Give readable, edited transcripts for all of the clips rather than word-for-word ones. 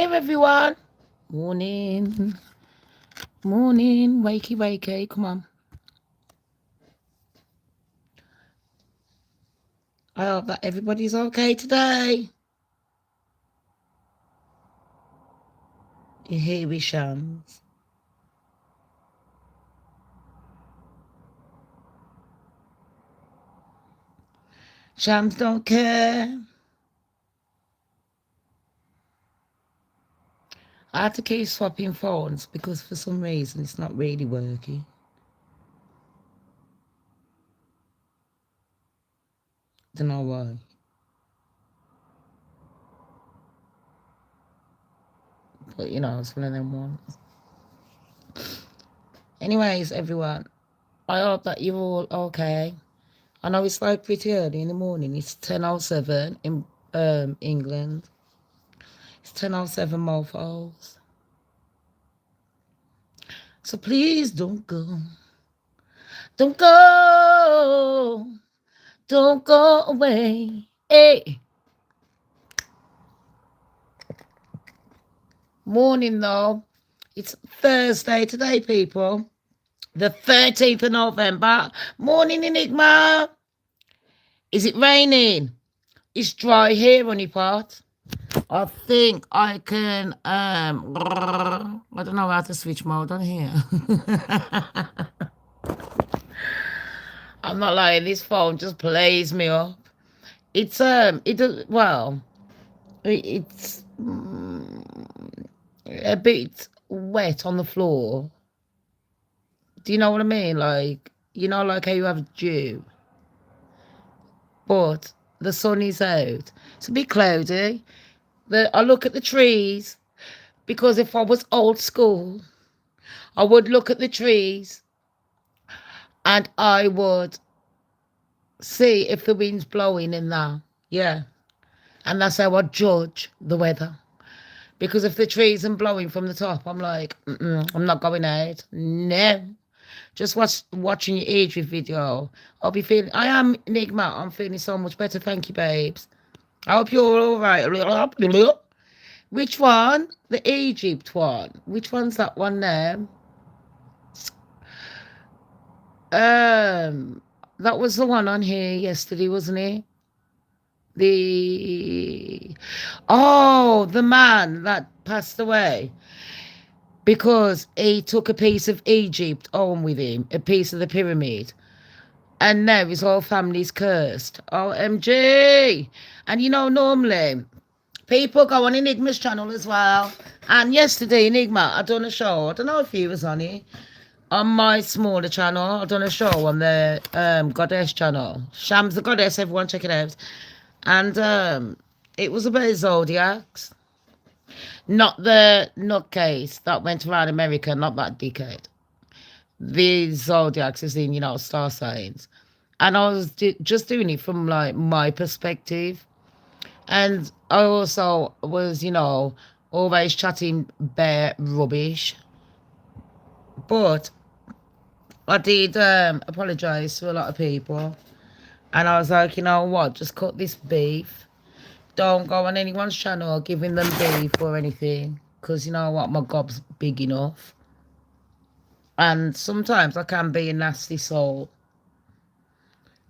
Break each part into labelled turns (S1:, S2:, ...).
S1: here, everyone. Morning. Morning. Wakey, wakey. Come on. I hope that everybody's okay today. You hear me, Shamz? Shams don't care. I had to keep swapping phones because for some reason it's not really working. Don't know why. But you know, it's one of them ones. Anyways, everyone, I hope that you're all okay. I know it's like pretty early in the morning. It's 10:07 in England. It's 10:07 mofos. So please don't go. Don't go. Don't go away. Hey. Morning though. It's Thursday today, people. The 13th of November. Morning, Enigma. Is it raining? It's dry here, honeypot. I think I can I don't know how to switch mode on here. I'm not lying, this phone just plays me up. It's it does well, it's a bit wet on the floor. Do you know what I mean? Like, you know, like how you have dew, but the sun is out. It's a bit cloudy. I look at the trees because if I was old school, I would look at the trees and I would see if the wind's blowing in there. Yeah. And that's how I judge the weather. Because if the trees are blowing from the top, I'm like, I'm not going out. No. Just watching your Egypt video. I am Enigma. I'm feeling so much better. Thank you, babes. I hope you're all right. Which one? The Egypt one. Which one's that one there? That was the one on here yesterday, wasn't it? The man that passed away because he took a piece of Egypt home with him, a piece of the pyramid, and now his whole family's cursed. OMG! And you know, normally people go on Enigma's channel as well. And yesterday, Enigma, I done a show. I don't know if he was on it. On my smaller channel, I done a show on the Goddess channel. Shamz the Goddess, everyone check it out. And it was about zodiacs. Not the nutcase that went around America, not that decade. The zodiacs is in, you know, star signs. And I was just doing it from like my perspective. And I also was, you know, always chatting bare rubbish. But I did apologise to a lot of people. And I was like, you know what, just cut this beef. Don't go on anyone's channel giving them beef or anything. Because you know what, my gob's big enough. And sometimes I can be a nasty soul.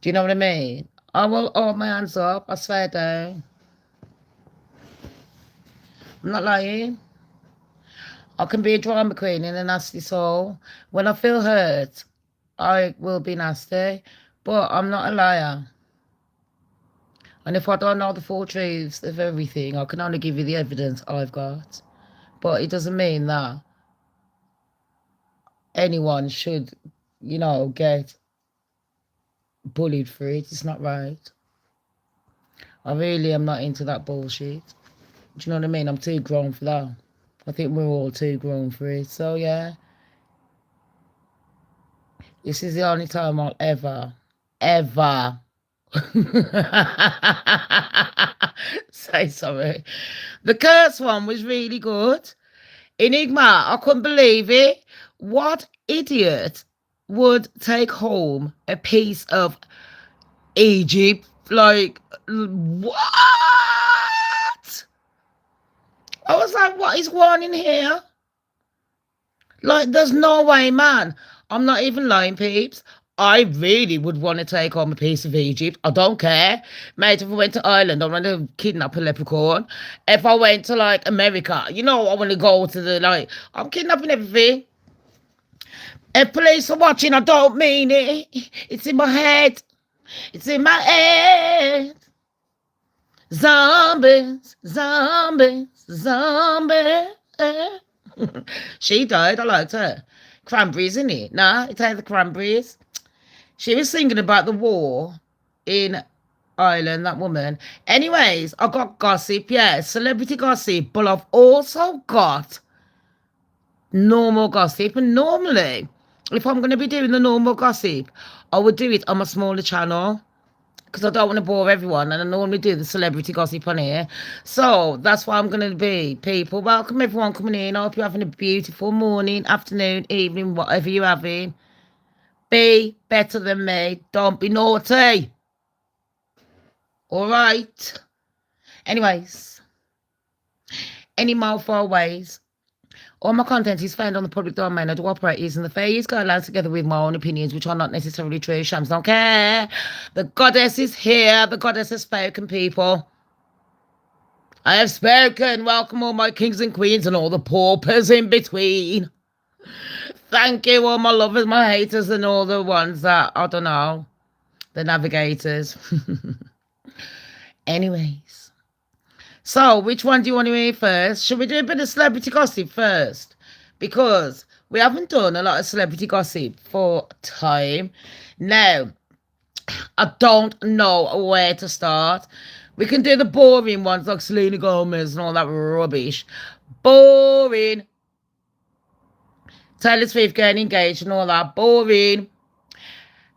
S1: Do you know what I mean? I will hold my hands up, I swear down. I'm not lying. I can be a drama queen and a nasty soul. When I feel hurt, I will be nasty. But I'm not a liar. And if I don't know the full truths of everything, I can only give you the evidence I've got. But it doesn't mean that anyone should, you know, get bullied for it. It's not right. I really am not into that bullshit. Do you know what I mean? I'm too grown for that. I think we're all too grown for it. So, yeah. This is the only time I'll ever say sorry. The curse one was really good. Enigma, I couldn't believe it. What idiot would take home a piece of Egypt? Like, what? I was like, what is going on in here? Like, there's no way, man. I'm not even lying, peeps. I really would want to take home a piece of Egypt. I don't care. Mate, if I went to Ireland, I want to kidnap a leprechaun. If I went to, like, America, you know, I want to go to the, like, I'm kidnapping everything. If police are watching, I don't mean it. It's in my head. It's in my head. Zombies, zombies, zombies. She died. I liked her. Cranberries, isn't it? Nah, it's the cranberries. She was singing about the war in Ireland, that woman. Anyways, I got gossip, yeah, celebrity gossip, but I've also got normal gossip. And normally, if I'm going to be doing the normal gossip, I would do it on my smaller channel because I don't want to bore everyone, and I normally do the celebrity gossip on here. So that's why I'm going to be, people. Welcome everyone coming in. I hope you're having a beautiful morning, afternoon, evening, whatever you're having. Be better than me. Don't be naughty. All right. Anyways, any more ways. All my content is found on the public domain. I do operate using the fair use guidelines together with my own opinions, which are not necessarily true. Shams don't care. The goddess is here. The goddess has spoken, people. I have spoken. Welcome all my kings and queens and all the paupers in between. Thank you, all my lovers, my haters, and all the ones that, I don't know, the navigators. Anyways. So, which one do you want to hear first? Should we do a bit of celebrity gossip first? Because we haven't done a lot of celebrity gossip for time. Now, I don't know where to start. We can do the boring ones like Selena Gomez and all that rubbish. Boring. Taylor Swift getting engaged and all that. Boring.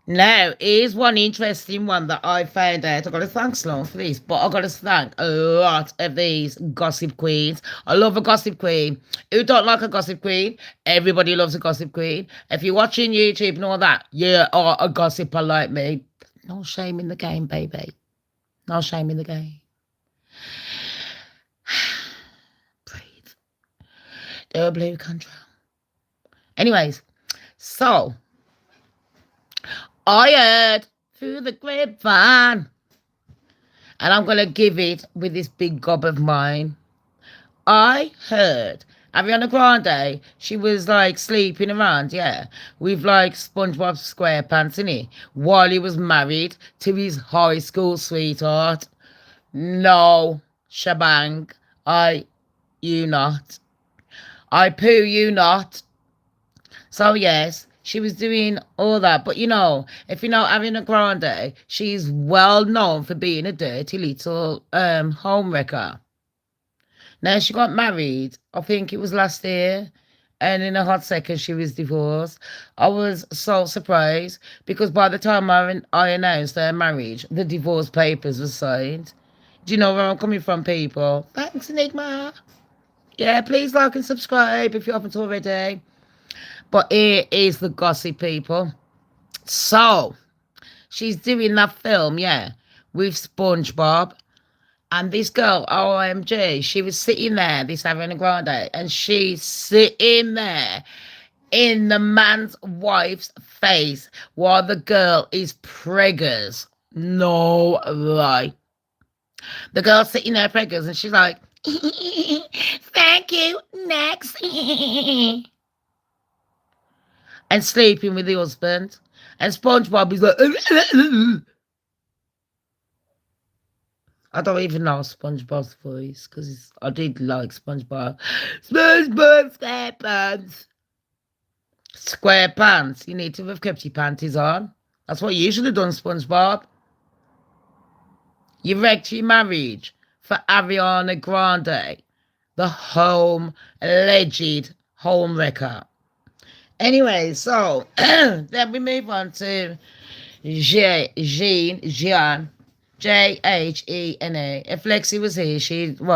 S1: Now, here's one interesting one that I found out. I've got to thank Sloan for this, but I've got to thank a lot of these gossip queens. I love a gossip queen. Who don't like a gossip queen? Everybody loves a gossip queen. If you're watching YouTube and all that, you are a gossiper like me. No shame in the game, baby. No shame in the game. Breathe. Do a blue control. Anyways, so I heard through the grapevine, and I'm going to give it with this big gob of mine. I heard Ariana Grande, she was like sleeping around, yeah, with like SpongeBob SquarePants in it, while he was married to his high school sweetheart. No, shebang. You not. I poo you not. So yes, she was doing all that. But, you know, if you know Ariana Grande, she's well known for being a dirty little home wrecker. Now, she got married, I think it was last year, and in a hot second, she was divorced. I was so surprised because by the time I announced their marriage, the divorce papers were signed. Do you know where I'm coming from, people? Thanks, Enigma. Yeah, please like and subscribe if you haven't already. But here is the gossip, people. So, she's doing that film, yeah, with SpongeBob. And this girl, OMG, she was sitting there, this Ariana Grande, and she's sitting there in the man's wife's face while the girl is preggers. No lie. The girl's sitting there preggers, and she's like, thank you, next. And sleeping with the husband. And SpongeBob is like, I don't even know SpongeBob's voice because I did like SpongeBob. SpongeBob SquarePants. SquarePants. You need to have kept your panties on. That's what you should have done, SpongeBob. You wrecked your marriage for Ariana Grande, the alleged home wrecker. Anyway, so then we move on to Jean, Jehane. If Lexi was here,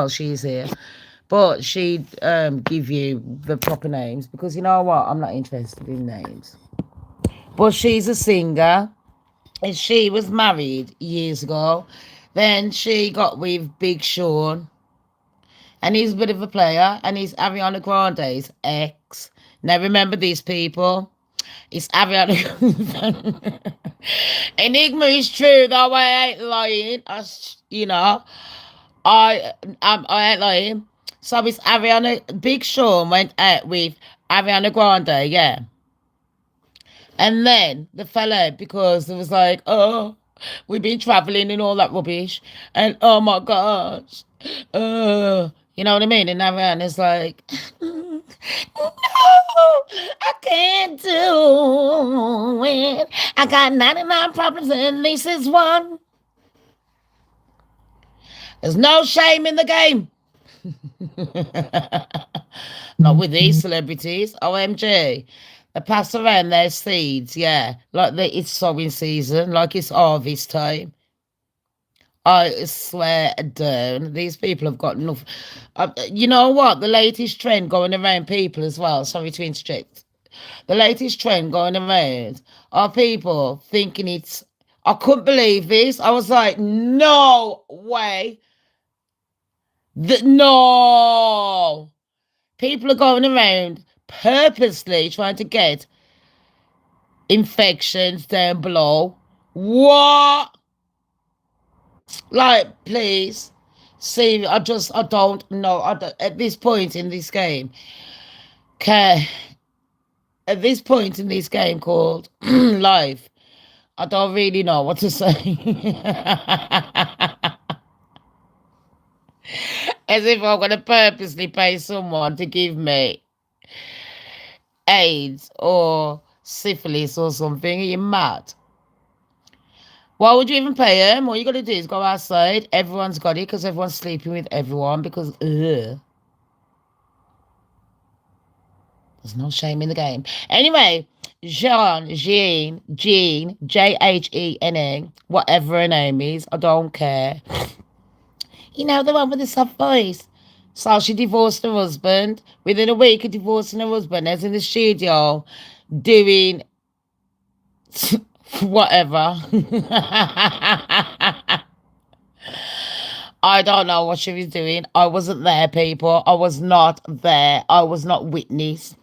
S1: she's here, but she'd give you the proper names because you know what? I'm not interested in names. But she's a singer, and she was married years ago. Then she got with Big Sean, And he's a bit of a player, and he's Ariana Grande's ex. Now remember these people. It's Ariana. Enigma is true though. I ain't lying. You know, I ain't lying. So it's Ariana. Big Sean went out with Ariana Grande, yeah. And then the fella, because it was like, oh, we've been traveling and all that rubbish, and oh my gosh, you know what I mean? And Ariana's like, no, I can't do it. I got 99 problems and this is one. There's no shame in the game. Not with these celebrities. OMG. They pass around their seeds, yeah. Like it's sowing season, like it's harvest time. I swear down, these people have got enough. You know what? The latest trend going around people as well. Sorry to interject. The latest trend going around are people thinking it's. I couldn't believe this. I was like, no way. No. People are going around purposely trying to get infections down below. What? Like, please. See, I don't know. At this point in this game, okay, at this point in this game called life, I don't really know what to say. As if I'm going to purposely pay someone to give me AIDS or syphilis or something. Are you mad? Why would you even pay them? All you got to do is go outside. Everyone's got it because everyone's sleeping with everyone because, there's no shame in the game. Anyway, Jean, Jhene, whatever her name is, I don't care. You know, the one with the soft voice. So she divorced her husband. Within a week of divorcing her husband, as in the studio, doing whatever. I don't know what she was doing. I wasn't there, people. I was not there. I was not witness.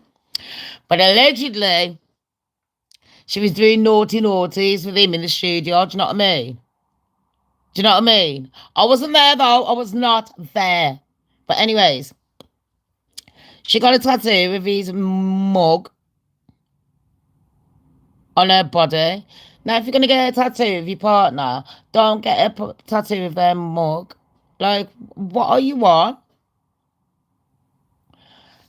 S1: But allegedly, she was doing naughty naughties with him in the studio. Do you know what I mean? Do you know what I mean? I wasn't there, though. I was not there. But anyways, she got a tattoo with his mug on her body. Now, if you're going to get a tattoo with your partner, don't get a tattoo with their mug. Like, what are you on?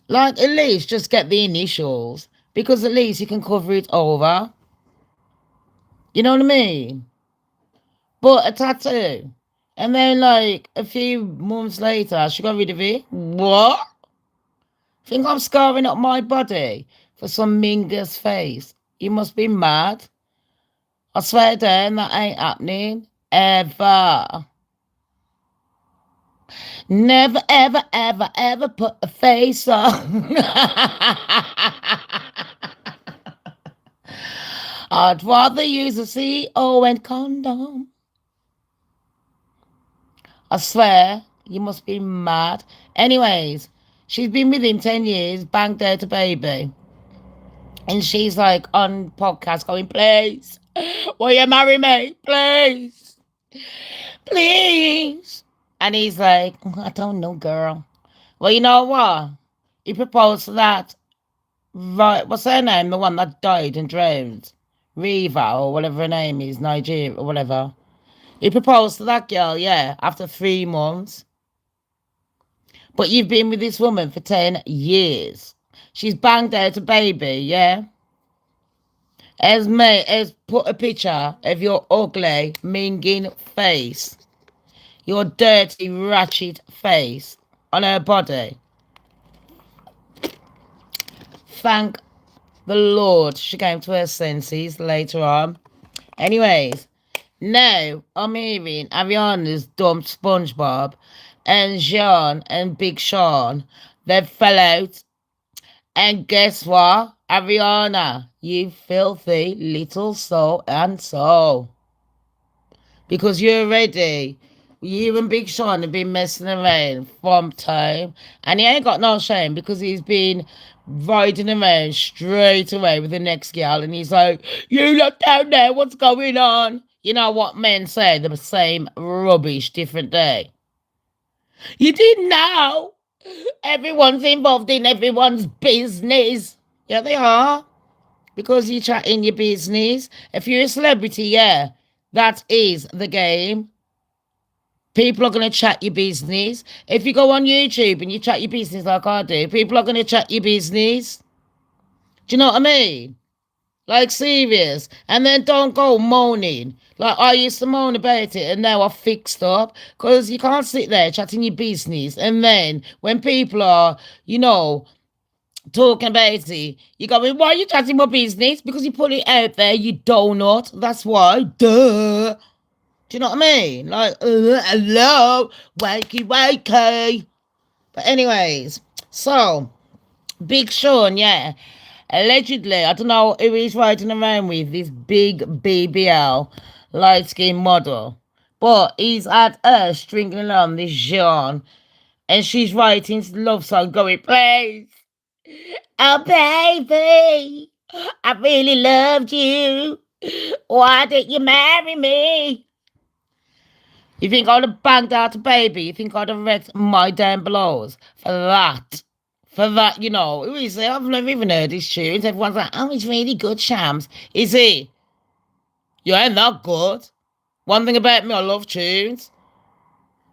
S1: Like, at least just get the initials. Because at least you can cover it over. You know what I mean? But a tattoo. And then, like, a few months later, she got rid of it. What? Think I'm scarring up my body for some mingus face? You must be mad. I swear down, that ain't happening. Ever. Never, ever, ever, ever put a face on. I'd rather use a C-O-N condom. I swear, you must be mad. Anyways, she's been with him 10 years, banged out a baby. And she's like on podcast going, please, will you marry me? Please. Please. And he's like, I don't know, girl. Well, you know what? He proposed to that. Right, what's her name? The one that died and drowned. Riva or whatever her name is, Nigeria or whatever. He proposed to that girl, yeah, after 3 months. But you've been with this woman for 10 years. She's banged out a baby, yeah? Has put a picture of your ugly, minging face. Your dirty, ratchet face on her body. Thank the Lord she came to her senses later on. Anyways, now I'm hearing Ariana's dumped SpongeBob and Jean and Big Sean. They fell out. And guess what? Ariana, you filthy little so and so. Because you're ready You and Big Sean have been messing around from time, and he ain't got no shame because he's been riding around straight away with the next girl, and he's like, "You look down there, what's going on?" You know what men say, the same rubbish, different day. You didn't know. Everyone's involved in everyone's business. Yeah, they are. Because you chat in your business. If you're a celebrity, yeah, that is the game. People are going to chat your business. If you go on YouTube and you chat your business like I do, people are going to chat your business. Do you know what I mean? Like, serious. And then don't go moaning. Like, I used to moan about it and now I've fixed up. Because you can't sit there chatting your business. And then when people are, talking about it, you go, why are you chatting my business? Because you put it out there, you donut. That's why. Duh. Do you know what I mean? Like, hello, wakey, wakey. But anyways, so Big Sean, yeah, allegedly, I don't know who he's riding around with, this big BBL light skin model, but he's had her stringing along this Jean, and she's writing love song, going, please, oh baby, I really loved you. Why didn't you marry me? You think I'd have banged out a baby? You think I'd have wrecked my damn blows for that? For that, who is it? I've never even heard his tunes. Everyone's like, oh, he's really good, Shams. Is he? You ain't that good. One thing about me, I love tunes.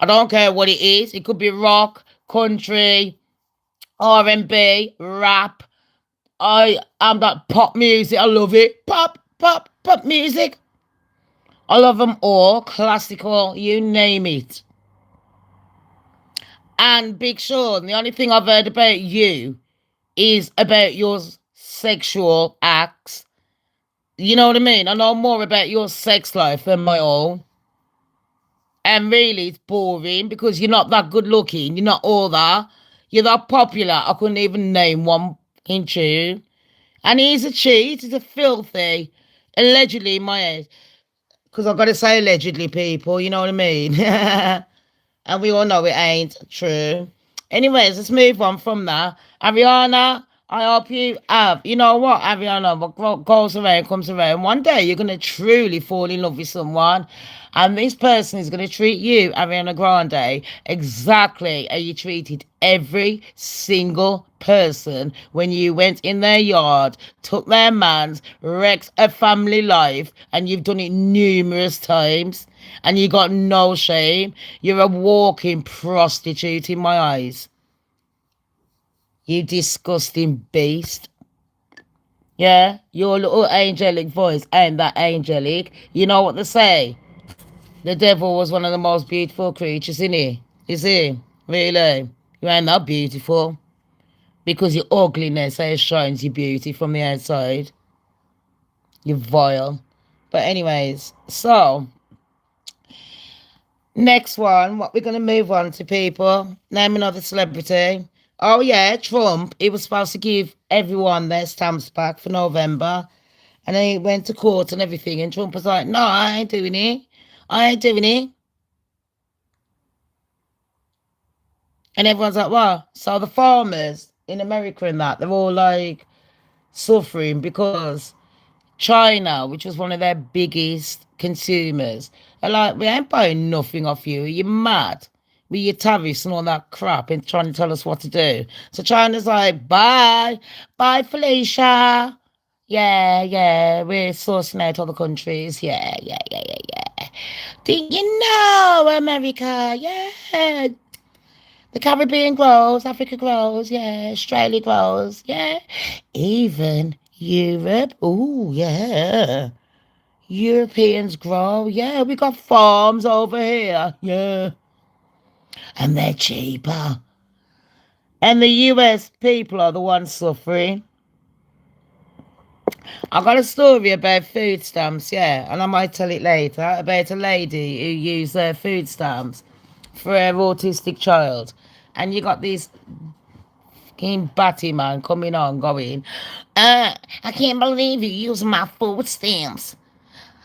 S1: I don't care what it is. It could be rock, country, R&B, rap. I am that pop music. I love it. Pop, pop, pop music. I love them all. Classical, you name it. And Big Sean, the only thing I've heard about you is about your sexual acts. You know what I mean? I know more about your sex life than my own. And really, it's boring because you're not that good looking. You're not all that. You're that popular. I couldn't even name one in tune. And he's a cheat. He's a filthy, allegedly in my head. Because I've got to say allegedly, people. You know what I mean? And we all know it ain't true. Anyways, let's move on from that. Ariana, I hope you have. You know what, Ariana, what goes around comes around. One day you're going to truly fall in love with someone. And this person is going to treat you, Ariana Grande, exactly how you treated every single person when you went in their yard, took their man's, wrecked a family life, and you've done it numerous times, and you got no shame. You're a walking prostitute in my eyes. You disgusting beast. Yeah, your little angelic voice ain't that angelic. You know what they say? The devil was one of the most beautiful creatures, isn't he? You see? Really? You ain't that beautiful. Because your ugliness outshines your beauty from the outside. You're vile. But anyways, so next one, what we're going to move on to, people. Name another celebrity. Oh yeah, Trump. He was supposed to give everyone their stamps back for November. And then he went to court and everything. And Trump was like, no, I ain't doing it. I ain't doing it. And everyone's like, well, so the farmers in America and that, they're all like suffering because China, which was one of their biggest consumers, are like, we ain't buying nothing off you. Are you mad? With your tariffs and all that crap and trying to tell us what to do. So China's like, bye. Bye, Felicia. Yeah, yeah, we're sourcing out other countries. Yeah, yeah, yeah, yeah, yeah. Did you know, America? Yeah. The Caribbean grows, Africa grows, yeah. Australia grows, yeah. Even Europe, oh, yeah. Europeans grow, yeah. We got farms over here, yeah. And they're cheaper. And the US people are the ones suffering. I got a story about food stamps, yeah, and I might tell it later, about a lady who used her food stamps for her autistic child. And you got this fucking batty man coming on going, I can't believe you using my food stamps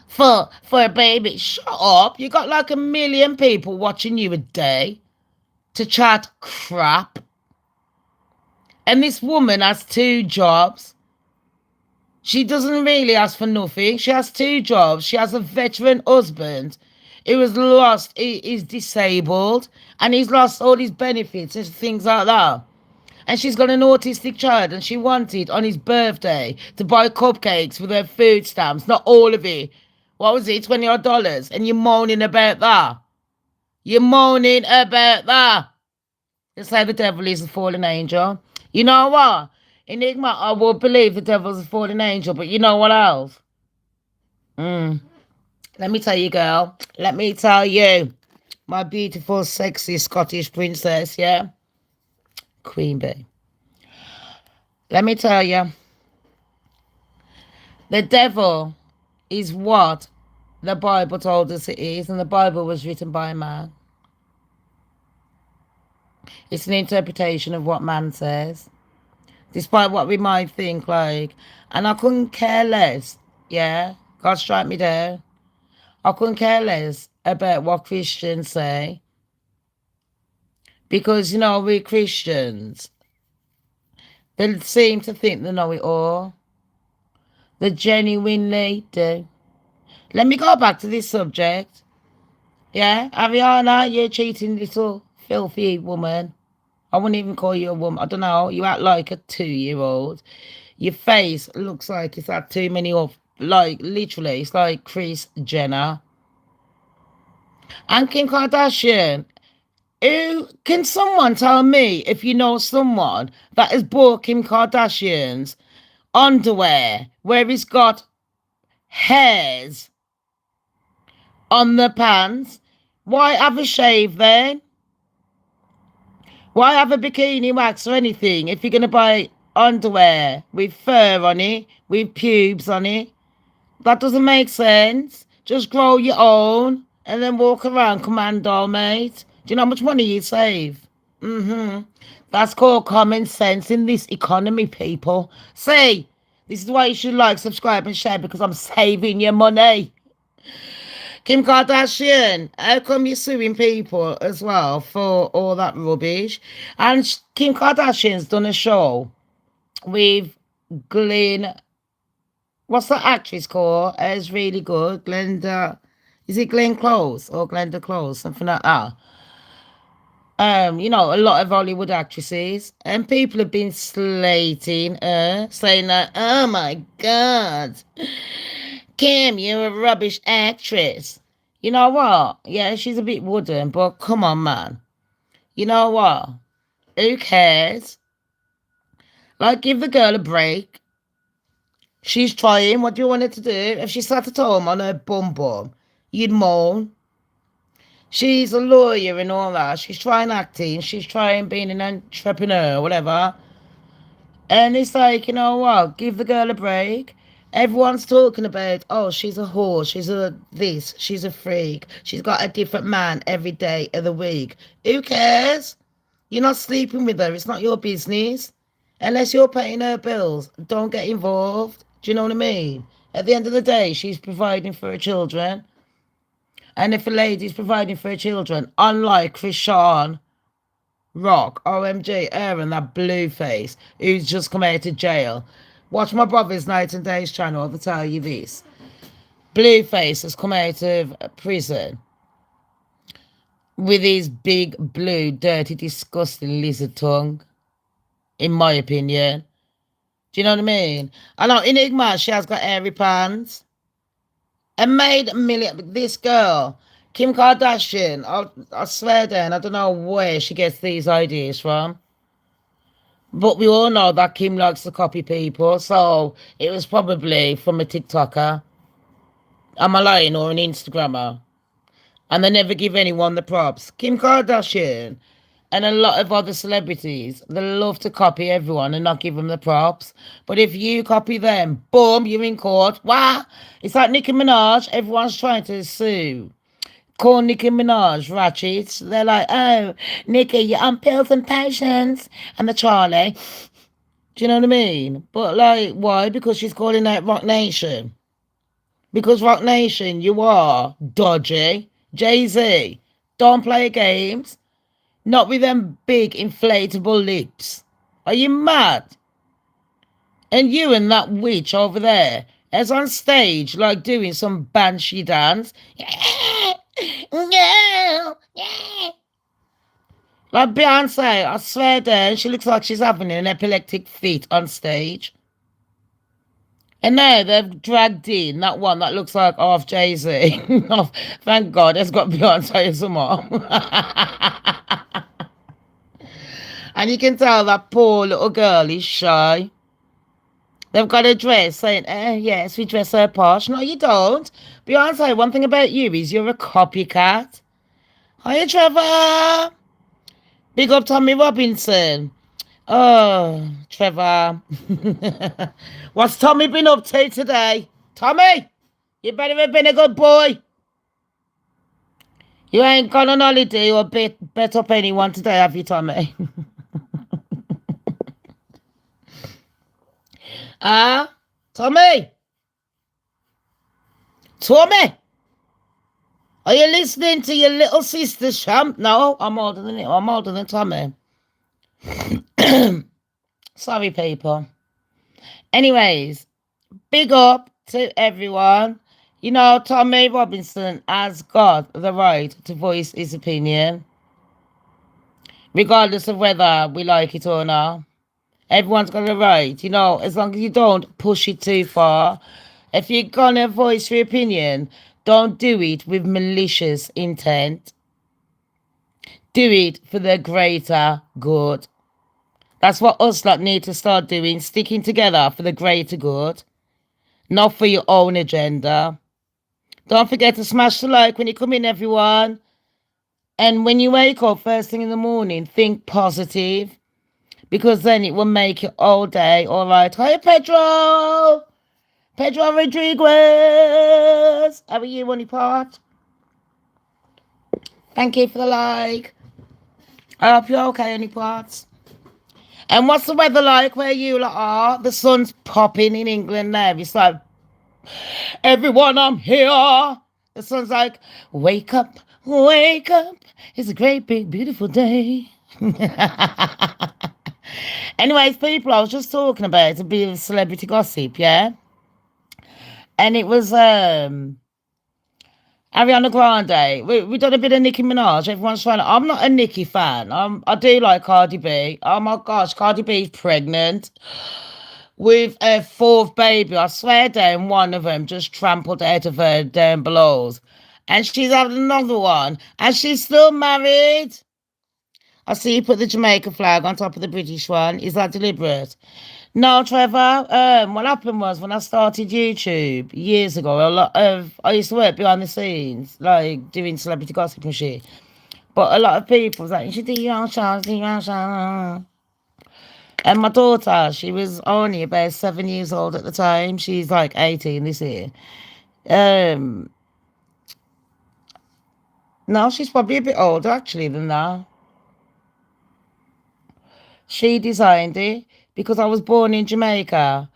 S1: for a baby. Shut up. You got like 1 million people watching you a day to chat crap. And this woman has 2 jobs. She doesn't really ask for nothing. She has 2 jobs. She has a veteran husband who has lost, he is disabled, and he's lost all his benefits and things like that. And she's got an autistic child, and she wanted on his birthday to buy cupcakes with her food stamps, not all of it. What was it, $20 odd? And you're moaning about that. You're moaning about that. You say the devil is a fallen angel. You know what? Enigma, I will believe the devil's a fallen angel, but you know what else? Let me tell you, girl. Let me tell you. My beautiful, sexy Scottish princess, yeah? Queen Bee. Let me tell you. The devil is what the Bible told us it is, and the Bible was written by a man. It's an interpretation of what man says. Despite what we might think, like, and I couldn't care less, yeah? God strike me down. I couldn't care less about what Christians say. Because, you know, we Christians, they seem to think they know it all. They genuinely do. Let me go back to this subject. Yeah? Ariana, you cheating little filthy woman. I wouldn't even call you a woman. I don't know. You act like a 2-year-old. Your face looks like it's had too many of, like, literally, it's like Kris Jenner. And Kim Kardashian. Can someone tell me if you know someone that has bought Kim Kardashian's underwear where it's got hairs on the pants? Why have a shave then? Why have a bikini wax or anything if you're going to buy underwear with fur on it, with pubes on it? That doesn't make sense. Just grow your own and then walk around commando, mate. Do you know how much money you save? That's called common sense in this economy, people. See, this is why you should like, subscribe and share, because I'm saving your money. Kim Kardashian, how come you're suing people as well for all that rubbish? And Kim Kardashian's done a show with Glenn, what's that actress called? It's really good. Glenda, is it Glenn Close or Glenda Close? Something like that. You know, a lot of Hollywood actresses, and people have been slating her, saying that, oh my God, Kim, you're a rubbish actress. You know what? Yeah, she's a bit wooden, but come on, man. You know what? Who cares? Like, give the girl a break. She's trying. What do you want her to do? If she sat at home on her bum, you'd moan. She's a lawyer and all that. She's trying acting. She's trying being an entrepreneur, whatever. And it's like, you know what? Give the girl a break. Everyone's talking about, oh, she's a whore. She's a this. She's a freak. She's got a different man every day of the week. Who cares? You're not sleeping with her. It's not your business. Unless you're paying her bills, don't get involved. Do you know what I mean? At the end of the day, she's providing for her children. And if a lady's providing for her children, unlike Krishan Rock, OMG, her and that blue face who's just come out of jail. Watch my brother's Night and Days channel, I'll tell you this. Blueface has come out of prison with his big, blue, dirty, disgusting lizard tongue, in my opinion. Do you know what I mean? I know Enigma, she has got hairy pants. And made $1 million. This girl, Kim Kardashian, I swear down, I don't know where she gets these ideas from. But we all know that Kim likes to copy people, so it was probably from a TikToker. Am I lying? Or an Instagrammer? And they never give anyone the props. Kim Kardashian and a lot of other celebrities, they love to copy everyone and not give them the props. But if you copy them, boom, you're in court. Wow. It's like Nicki Minaj. Everyone's trying to sue. Call Nicki Minaj ratchets. They're like, oh, Nicki, you're on pills and potions. And the Charlie. Do you know what I mean? But like, why? Because she's calling out Rock Nation. Because Rock Nation, you are dodgy. Jay-Z, don't play games. Not with them big inflatable lips. Are you mad? And you and that witch over there is on stage like doing some banshee dance. Like Beyonce, I swear down, she looks like she's having an epileptic fit on stage. And now they've dragged in that one that looks like half Jay-Z. Oh, thank God, it's got Beyonce as a mom. And you can tell that poor little girl is shy. They've got a dress saying, yes, we dress her posh. No, you don't. Beyonce, one thing about you is you're a copycat. Hiya, Trevor. Big up Tommy Robinson. Oh, Trevor. What's Tommy been up to today? Tommy, you better have been a good boy. You ain't gone on holiday or bet up anyone today, have you, Tommy? Ah, Tommy. Tommy. Are you listening to your little sister, Shamz? No, I'm older than him. I'm older than Tommy. Sorry, people. Anyways, big up to everyone. You know, Tommy Robinson has got the right to voice his opinion, regardless of whether we like it or not. Everyone's got the right, you know, as long as you don't push it too far. If you're gonna voice your opinion, don't do it with malicious intent. Do it for the greater good. That's what us lot need to start doing, sticking together for the greater good, not for your own agenda. Don't forget to smash the like when you come in, everyone. And when you wake up first thing in the morning, think positive, because then it will make your whole day all right. Hi, Pedro. Pedro Rodriguez. How are you, Honey Pot? Thank you for the like. I hope you're okay, Honey Pots. And what's the weather like where you lot are? The sun's popping in England now. It's like, everyone, I'm here. The sun's like, wake up, wake up. It's a great, big, beautiful day. Anyways, people, I was just talking about a bit of celebrity gossip, yeah? And it was Ariana Grande. We done a bit of Nicki Minaj. Everyone's trying to. I'm not a Nicki fan. I do like Cardi B. Oh my gosh, Cardi B's pregnant with a fourth baby. I swear down, one of them just trampled out of her down below. And she's having another one. And she's still married. I see you put the Jamaica flag on top of the British one. Is that deliberate? No, Trevor. What happened was when I started YouTube years ago, I used to work behind the scenes, like doing celebrity gossip and shit. But a lot of people was like, you should do your own shows, do your own show. And my daughter, she was only about 7 years old at the time. She's like 18 this year. Um, no, she's probably a bit older actually than that. She designed it because I was born in Jamaica,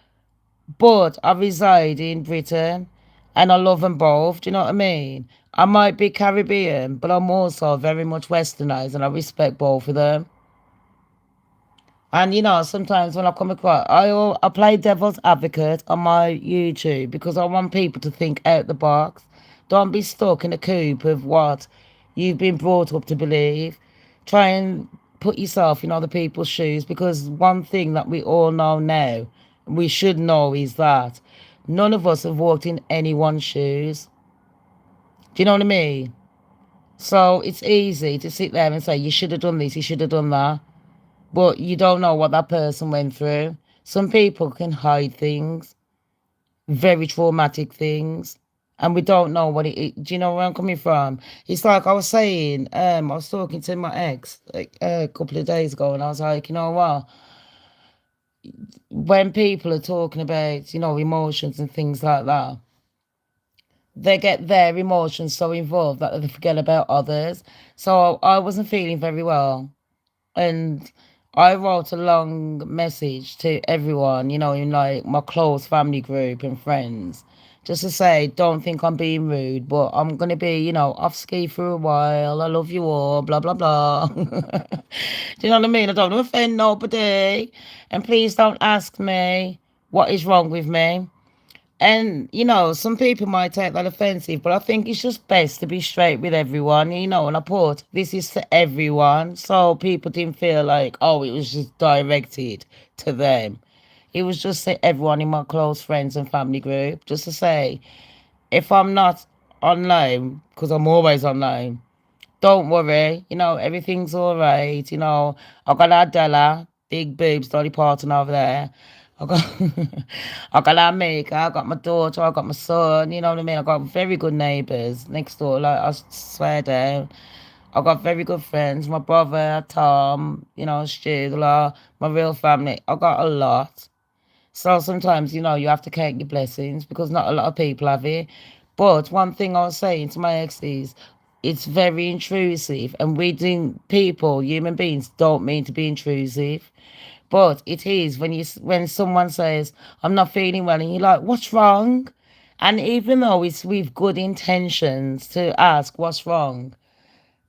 S1: but I reside in Britain and I love them both. Do you know what I mean? I might be Caribbean, but I'm also very much westernized and I respect both of them. And you know, sometimes when I come across, I play devil's advocate on my YouTube because I want people to think out the box. Don't be stuck in a coop of what you've been brought up to believe. Try and put yourself in other people's shoes, because one thing that we all know now, we should know, is that none of us have walked in anyone's shoes. Do you know what I mean? So it's easy to sit there and say, you should have done this, you should have done that. But you don't know what that person went through. Some people can hide things, very traumatic things, and we don't know what it is. Do you know where I'm coming from? It's like I was saying, I was talking to my ex like, a couple of days ago, and I was like, you know what? When people are talking about, you know, emotions and things like that, they get their emotions so involved that they forget about others. So I wasn't feeling very well. And I wrote a long message to everyone, you know, in like my close family group and friends, Just to say, don't think I'm being rude, but I'm gonna be, off ski for a while. I love you all, blah blah blah. Do you know what I mean? I don't want to offend nobody, and please don't ask me what is wrong with me. And some people might take that offensive, but I think it's just best to be straight with everyone. And I put this is to everyone, so people didn't feel like, oh, it was just directed to them. It was just to everyone in my close friends and family group, just to say, if I'm not online, because I'm always online, don't worry, everything's all right. I got Adela, big boobs, Dolly Parton over there. I got, I got America, I got my daughter, I got my son, you know what I mean? I got very good neighbours next door, like I swear down. I got very good friends, my brother, Tom, Stu, my real family. I got a lot. So sometimes, you have to count your blessings because not a lot of people have it. But one thing I was saying to my ex is, it's very intrusive, and people, human beings, don't mean to be intrusive. But it is when someone says, "I'm not feeling well," and you're like, "What's wrong?" And even though it's with good intentions to ask what's wrong,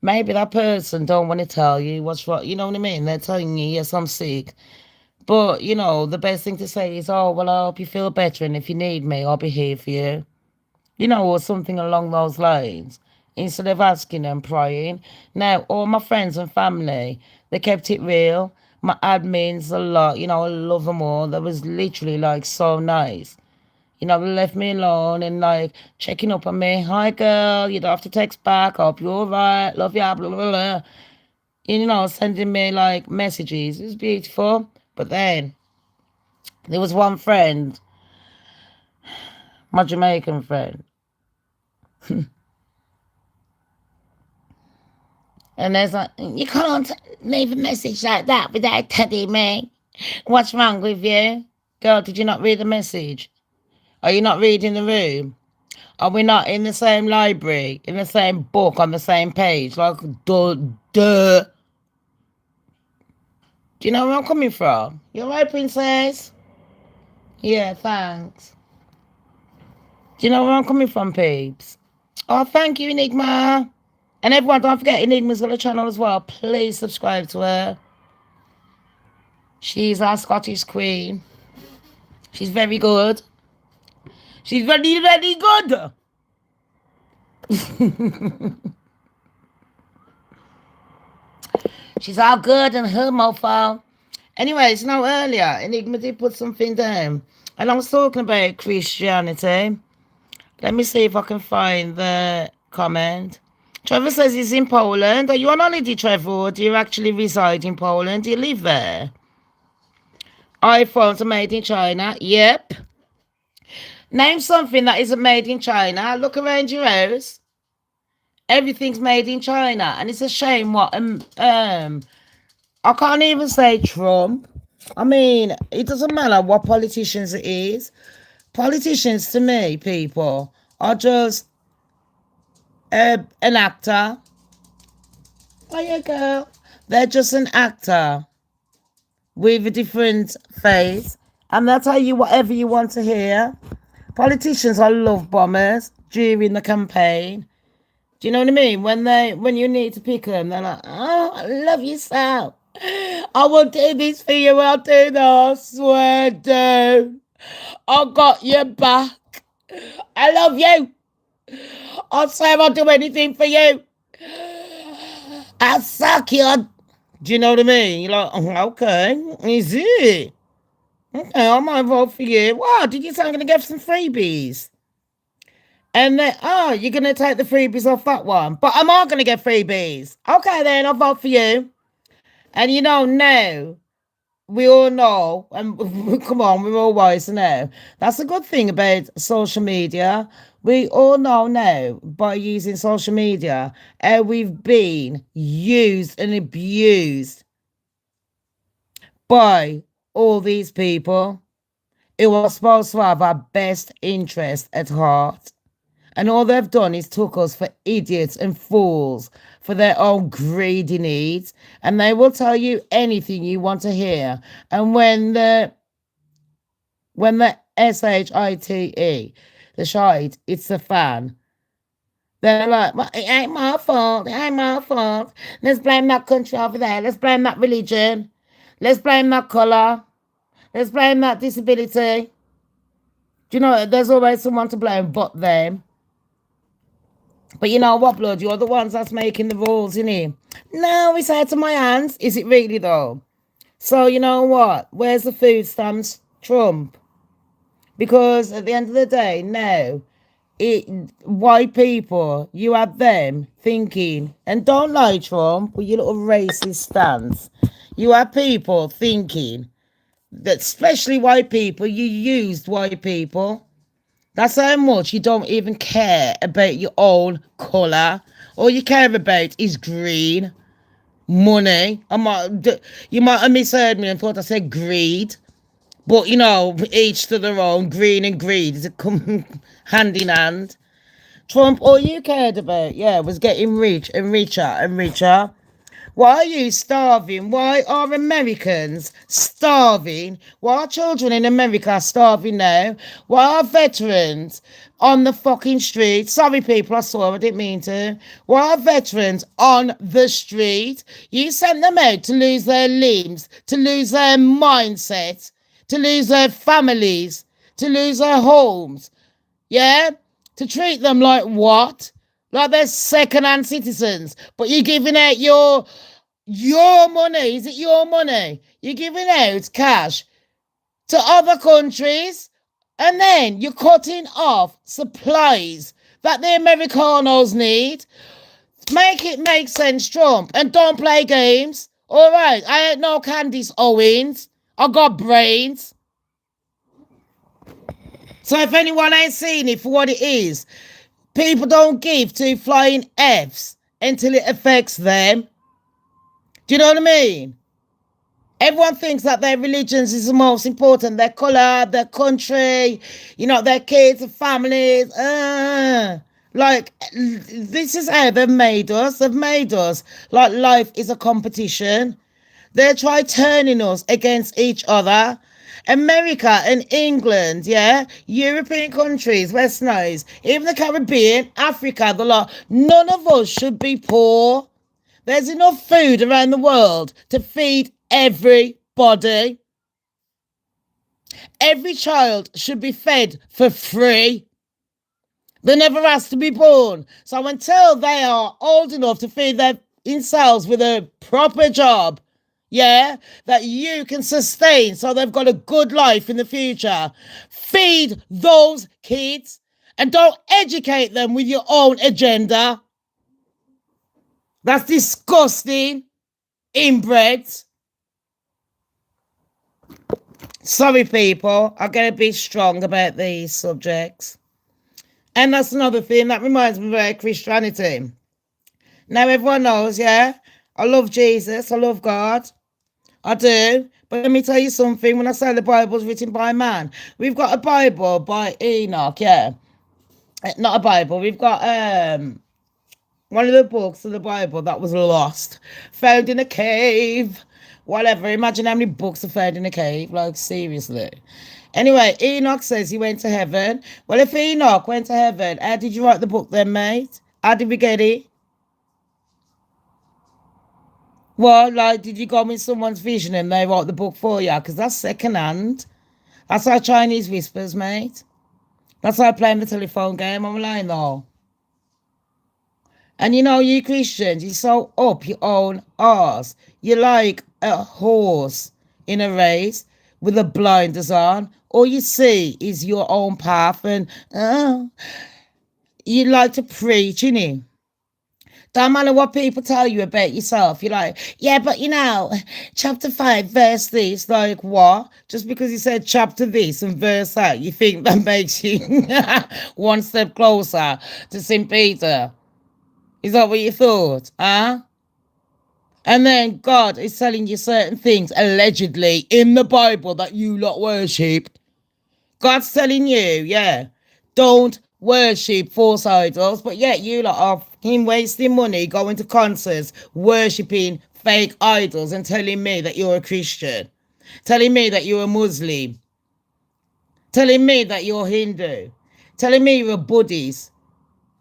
S1: maybe that person don't want to tell you what's wrong. You know what I mean? They're telling you, "Yes, I'm sick." But, the best thing to say is, oh, well, I hope you feel better. And if you need me, I'll be here for you. Or something along those lines. Instead of asking and prying. Now, all my friends and family, they kept it real. My admins, a lot. I love them all. That was literally, like, so nice. They left me alone and, like, checking up on me. Hi, girl. You don't have to text back. I hope you're all right. Love you, blah, blah, blah. Sending me, like, messages. It was beautiful. But then there was one friend, my Jamaican friend, and there's like, you can't leave a message like that without telling me. What's wrong with you? Girl, did you not read the message? Are you not reading the room? Are we not in the same library, in the same book, on the same page? Like, duh, duh. Do you know where I'm coming from? You alright, princess? Yeah, thanks. Do you know where I'm coming from, peeps? Oh, thank you, Enigma. And everyone, don't forget, Enigma's got a channel as well. Please subscribe to her. She's our Scottish queen. She's very good. She's very, very good. She's all good and her mofo. Anyways, earlier, Enigma did put something down. And I was talking about Christianity. Let me see if I can find the comment. Trevor says he's in Poland. Are you on holiday, Trevor, or do you actually reside in Poland? Do you live there? iPhones are made in China. Yep. Name something that isn't made in China. Look around your house. Everything's made in China. And it's a shame what I can't even say Trump. I mean, it doesn't matter what politicians it is. Politicians, to me, people, are just an actor. Oh, yeah, girl. They're just an actor with a different face. And they'll tell you whatever you want to hear. Politicians are love bombers during the campaign. Do you know what I mean? When you need to pick them, they're like, oh, I love you so. I will do this for you. I'll do that. I swear to. I got your back. I love you. I swear I'll do anything for you. I'll suck you. Do you know what I mean? You're like, okay, is it? Okay, I might vote for you. Wow, did you say I'm going to get some freebies? And then, oh, you're going to take the freebies off that one. But I'm all going to get freebies. Okay, then, I'll vote for you. And now, we all know, and come on, we're all wise now. That's a good thing about social media. We all know now, by using social media, how we've been used and abused by all these people who are supposed to have our best interest at heart. And all they've done is took us for idiots and fools for their own greedy needs. And they will tell you anything you want to hear. And when the SHITE, the shite, it's the fan. They're like, well, it ain't my fault. It ain't my fault. Let's blame that country over there. Let's blame that religion. Let's blame that colour. Let's blame that disability. Do you know, there's always someone to blame but them. But you know what, blood? You're the ones that's making the rules, innit? No, it's out of my hands. Is it really, though? So, you know what? Where's the food stamps? Trump. Because at the end of the day, no. White people, you have them thinking, and don't lie, Trump, with your little racist stance. You have people thinking that, especially white people, you used white people. That's how much you don't even care about your own colour. All you care about is green, money. You might have misheard me and thought I said greed. But, you know, each to their own. Green and greed is come hand in hand. Trump, all you cared about, yeah, was getting rich and richer and richer. Why are you starving? Why are Americans starving? Why are children in America starving now? Why are veterans on the fucking street? Sorry, people, I saw, I didn't mean to. Why are veterans on the street? You sent them out to lose their limbs, to lose their mindset, to lose their families, to lose their homes. Yeah? To treat them like what? Like they're second-hand citizens. But you're giving out your money. Is it your money? You're giving out cash to other countries. And then you're cutting off supplies that the Americanos need. Make it make sense, Trump. And don't play games. All right. I ain't no Candice Owens. I got brains. So if anyone ain't seen it for what it is, people don't give two flying Fs until it affects them. Do you know what I mean? Everyone thinks that their religions is the most important. Their colour, their country, you know, their kids, their families. Like, this is how they've made us. They've made us like life is a competition. They try turning us against each other. America and England, yeah, European countries, West Indies, even the Caribbean, Africa, the lot. None of us should be poor. There's enough food around the world to feed everybody. Every child should be fed for free. They never asked to be born. So until they are old enough to feed themselves with a proper job, yeah, that you can sustain so they've got a good life in the future. Feed those kids and don't educate them with your own agenda. That's disgusting. Inbreds. Sorry, people. I gotta be strong about these subjects. And that's another thing that reminds me about Christianity. Now everyone knows, yeah, I love Jesus. I love God. I do. But let me tell you something. When I say the Bible's written by man, we've got a Bible by Enoch, yeah. Not a Bible. We've got one of the books of the Bible that was lost. Found in a cave. Whatever. Imagine how many books are found in a cave. Like, seriously. Anyway, Enoch says he went to heaven. Well, if Enoch went to heaven, how did you write the book then, mate? How did we get it? Well, like, did you go with someone's vision and they wrote the book for you? Because that's second-hand. That's how Chinese whispers, mate. That's how I play the telephone game. I'm lying, though. And you know, you Christians, you're so up your own arse. You're like a horse in a race with the blinders on. All you see is your own path. And you like to preach, innit? Don't matter what people tell you about yourself. You're like, yeah, but you know, chapter 5, verse this. Like, what? Just because you said chapter this and verse that, you think that makes you one step closer to St. Peter? Is that what you thought? Huh? And then God is telling you certain things, allegedly, in the Bible that you lot worship. God's telling you, yeah, don't worship false idols, but yet you lot are him wasting money, going to concerts, worshipping fake idols and telling me that you're a Christian, telling me that you're a Muslim, telling me that you're Hindu, Telling me you're buddies.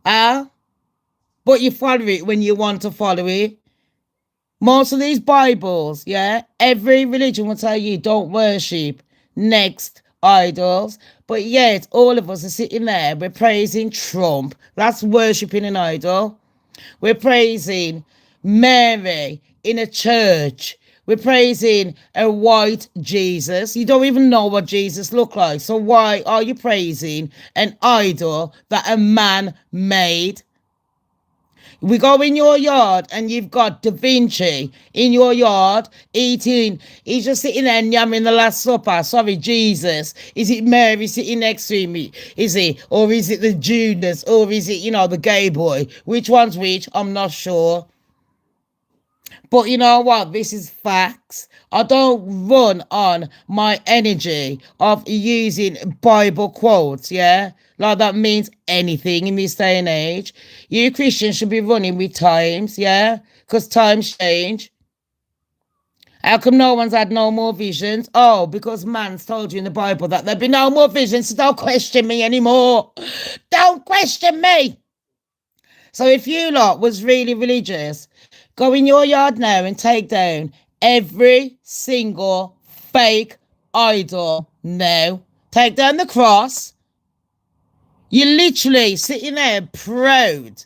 S1: Ah? But you follow it when you want to follow it. Most of these Bibles, yeah, every religion will tell you don't worship next idols. But yet, all of us are sitting there, we're praising Trump. That's worshipping an idol. We're praising Mary in a church. We're praising a white Jesus. You don't even know what Jesus looked like. So why are you praising an idol that a man made? We go in your yard and you've got Da Vinci in your yard eating. He's just sitting there yamming the Last Supper. Sorry, Jesus. Is it Mary sitting next to him? Is it? Or is it the Judas? Or is it, the gay boy? Which one's which? I'm not sure. But you know what? This is facts. I don't run on my energy of using Bible quotes, yeah? Like that means anything in this day and age. You Christians should be running with times, yeah? Because times change. How come no one's had no more visions? Oh, because man's told you in the Bible that there'll be no more visions, so don't question me anymore. Don't question me. So if you lot was really religious, go in your yard now and take down every single fake idol now. Take down the cross. You're literally sitting there proud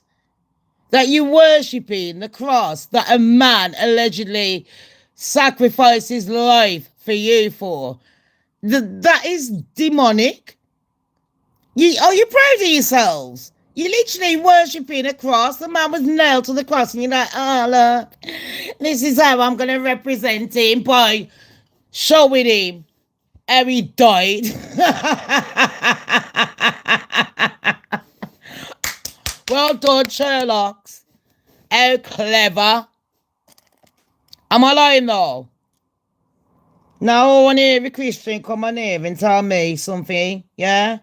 S1: that you're worshipping the cross that a man allegedly sacrificed his life for you for. That is demonic. Are you proud of yourselves? You're literally worshipping a cross. The man was nailed to the cross, and you're like, oh, look, this is how I'm going to represent him by showing him how he died. Well done, Sherlocks. How clever. Am I lying, though? Now, I want to hear a Christian come on here and tell me something, yeah?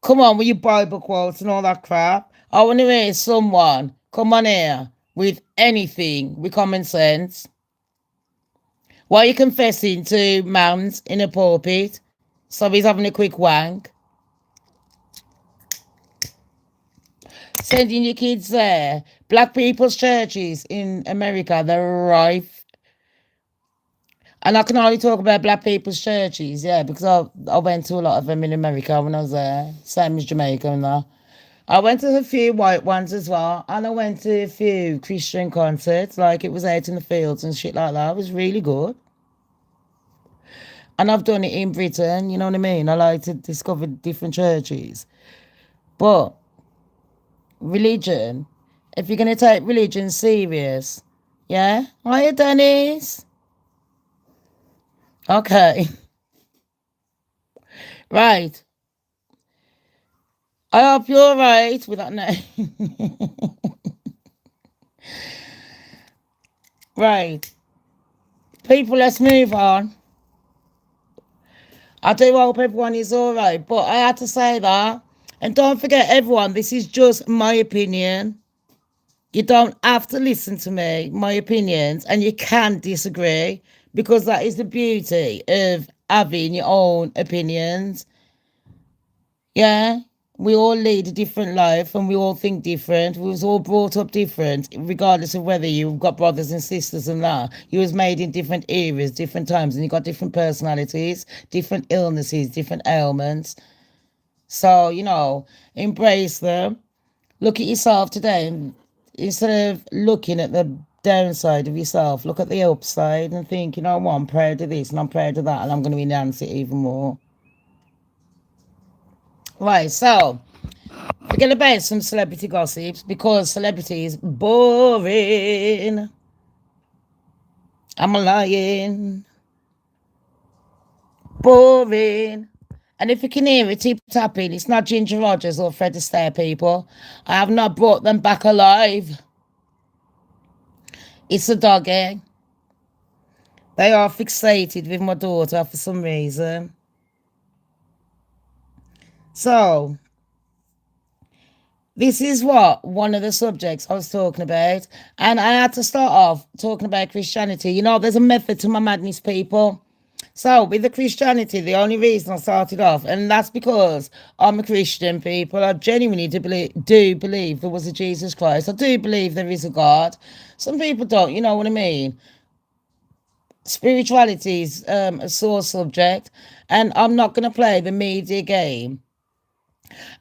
S1: Come on with your Bible quotes and all that crap. I want to hear someone come on here with anything with common sense. Why are you confessing to mans in a pulpit? So he's having a quick wank. Sending your kids there. Black people's churches in America, they're rife. And I can only talk about black people's churches, yeah, because I went to a lot of them in America when I was there. Same as Jamaica and that. I went to a few white ones as well. And I went to a few Christian concerts, like it was out in the fields and shit like that. It was really good. And I've done it in Britain, you know what I mean? I like to discover different churches. But religion, if you're going to take religion serious, yeah? Hiya, Dennis. Okay. Right. I hope you're right with that name. Right. People, let's move on. I do hope everyone is all right, but I had to say that. And don't forget, everyone, this is just my opinion. You don't have to listen to me, my opinions, and you can disagree because that is the beauty of having your own opinions. Yeah, we all lead a different life and we all think different. We was all brought up different, regardless of whether you've got brothers and sisters and that. You was made in different eras, different times, and you got different personalities, different illnesses, different ailments. So, embrace them. Look at yourself today and instead of looking at the downside of yourself, look at the upside and think, you know what, I'm proud of this and I'm proud of that and I'm going to enhance it even more. Right, so forget about some celebrity gossips because celebrity is boring. I'm lying. Boring. And if you can hear it tip tapping, it's not Ginger Rogers or Fred Astaire, people. I have not brought them back alive. It's a doggy. They are fixated with my daughter for some reason. So, this is one of the subjects I was talking about. And I had to start off talking about Christianity. There's a method to my madness, people. So with the Christianity, the only reason I started off, and that's because I'm a Christian, people. I genuinely do believe there was a Jesus Christ. I do believe there is a God. Some people don't, you know what I mean? Spirituality is a sore subject, and I'm not going to play the media game,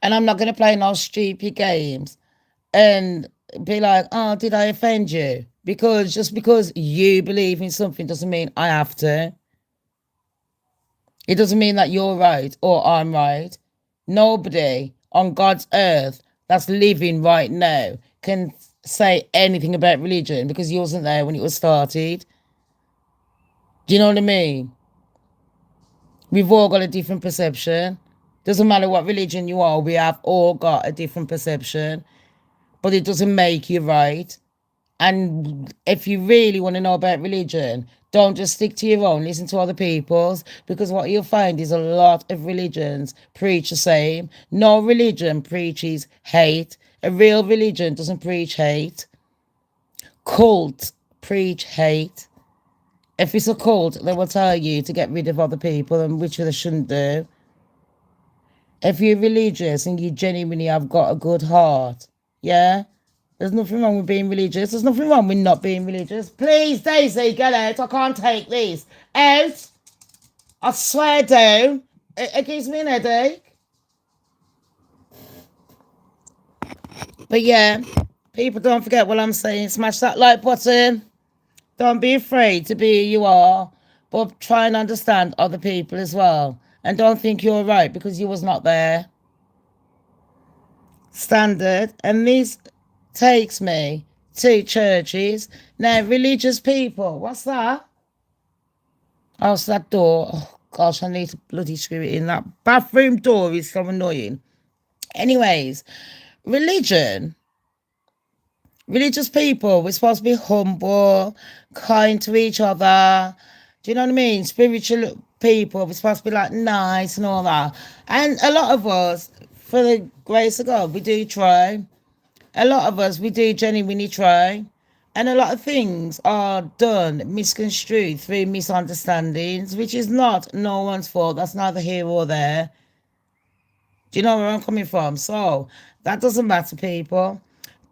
S1: and I'm not going to play no stupid games and be like, oh, did I offend you? Because just because you believe in something doesn't mean I have to. It doesn't mean that you're right or I'm right. Nobody on God's earth that's living right now can say anything about religion because he wasn't there when it was started. Do you know what I mean? We've all got a different perception. Doesn't matter what religion you are, we have all got a different perception. But it doesn't make you right. And if you really want to know about religion, don't just stick to your own, listen to other people's, because what you'll find is a lot of religions preach the same. No religion preaches hate. A real religion doesn't preach hate. Cults preach hate. If it's a cult, they will tell you to get rid of other people, and which they shouldn't do. If you're religious and you genuinely have got a good heart, yeah? There's nothing wrong with being religious. There's nothing wrong with not being religious. Please, Daisy, get out. I can't take this. Out. I swear down. It gives me an headache. But yeah, people, don't forget what I'm saying. Smash that like button. Don't be afraid to be who you are, but try and understand other people as well. And don't think you're right because you was not there. Standard. And this takes me to churches. Now, religious people. What's that? Oh, it's that door. Oh, gosh, I need to bloody screw it in. That bathroom door is so annoying. Anyways, religion. Religious people, we're supposed to be humble, kind to each other. Do you know what I mean? Spiritual people, we're supposed to be like nice and all that. And a lot of us, for the grace of God, we do try. A lot of us, we do genuinely try. And a lot of things are done, misconstrued through misunderstandings, which is not no one's fault. That's neither here or there. Do you know where I'm coming from? So that doesn't matter, people.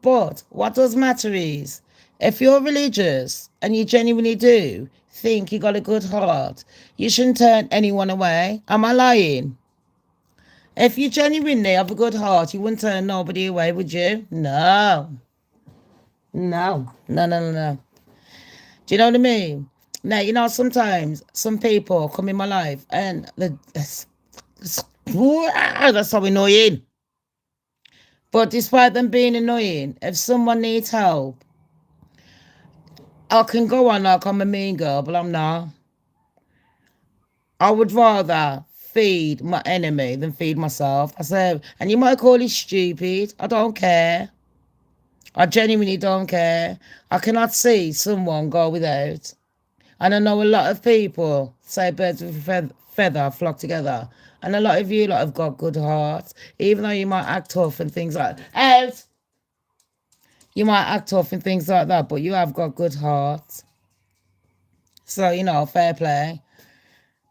S1: But what does matter is, if you're religious and you genuinely do think you got a good heart, you shouldn't turn anyone away. Am I lying? If you genuinely have a good heart, you wouldn't turn nobody away, would you? No. No. No, no, no, no. Do you know what I mean? Now, you know, sometimes some people come in my life and that's so annoying. But despite them being annoying, if someone needs help, I can go on like I'm a mean girl, but I'm not. I would rather feed my enemy than feed myself. I said, and you might call it stupid. I don't care. I genuinely don't care. I cannot see someone go without. And I know a lot of people say birds with a feather flock together. And a lot of you lot have got good hearts. Even though you might act tough and things like that. You might act tough and things like that, but you have got good hearts. So, you know, fair play.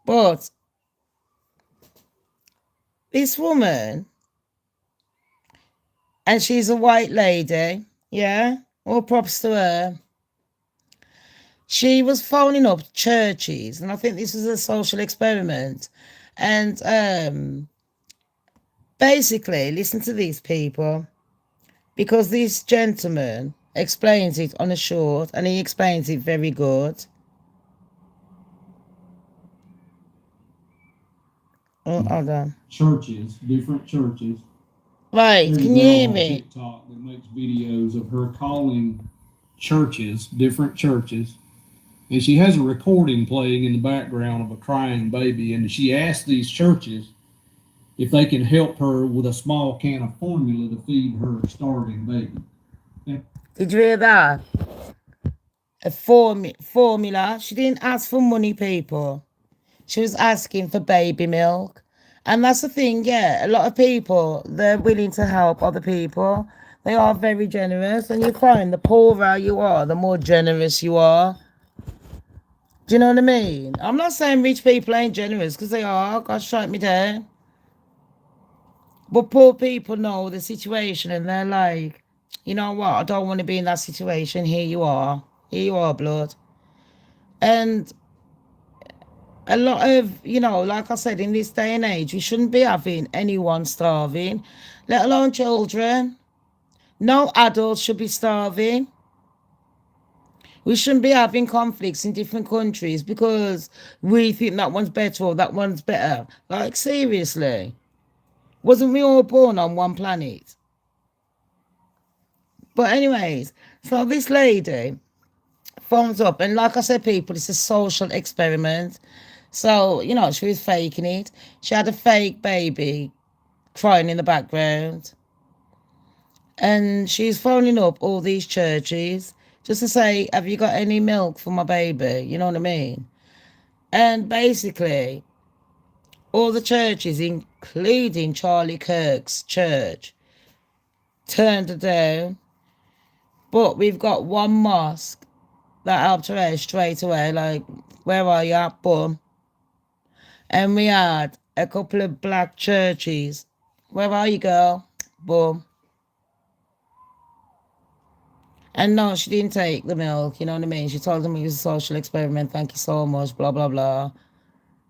S1: But this woman, and she's a white lady, yeah? All props to her. She was phoning up churches, and I think this is a social experiment. And basically, listen to these people, because this gentleman explains it on a short, and he explains it very good. Oh, hold on.
S2: Churches, different churches.
S1: Right,
S2: There's
S1: can
S2: a
S1: you
S2: girl
S1: hear
S2: on
S1: me?
S2: TikTok that makes videos of her calling churches, different churches, and she has a recording playing in the background of a crying baby, and she asks these churches if they can help her with a small can of formula to feed her starving baby. Okay?
S1: Did you hear that? A formula. She didn't ask for money, people. She was asking for baby milk. And that's the thing, yeah. A lot of people, they're willing to help other people. They are very generous. And you find the poorer you are, the more generous you are. Do you know what I mean? I'm not saying rich people ain't generous, because they are. God strike me down. But poor people know the situation and they're like, you know what? I don't want to be in that situation. Here you are. Here you are, blood. And a lot of, like I said, in this day and age, we shouldn't be having anyone starving, let alone children. No adults should be starving. We shouldn't be having conflicts in different countries because we think that one's better or that one's better. Like, seriously. Wasn't we all born on one planet? But anyways, so this lady phones up, and like I said, people, it's a social experiment. So, she was faking it. She had a fake baby crying in the background. And she's phoning up all these churches just to say, have you got any milk for my baby? You know what I mean? And basically, all the churches, including Charlie Kirk's church, turned her down. But we've got one mosque that helped her out straight away, like, where are you at? Boom. And we had a couple of black churches. Where are you, girl? Boom. And no, she didn't take the milk, you know what I mean? She told them it was a social experiment. Thank you so much, blah, blah, blah.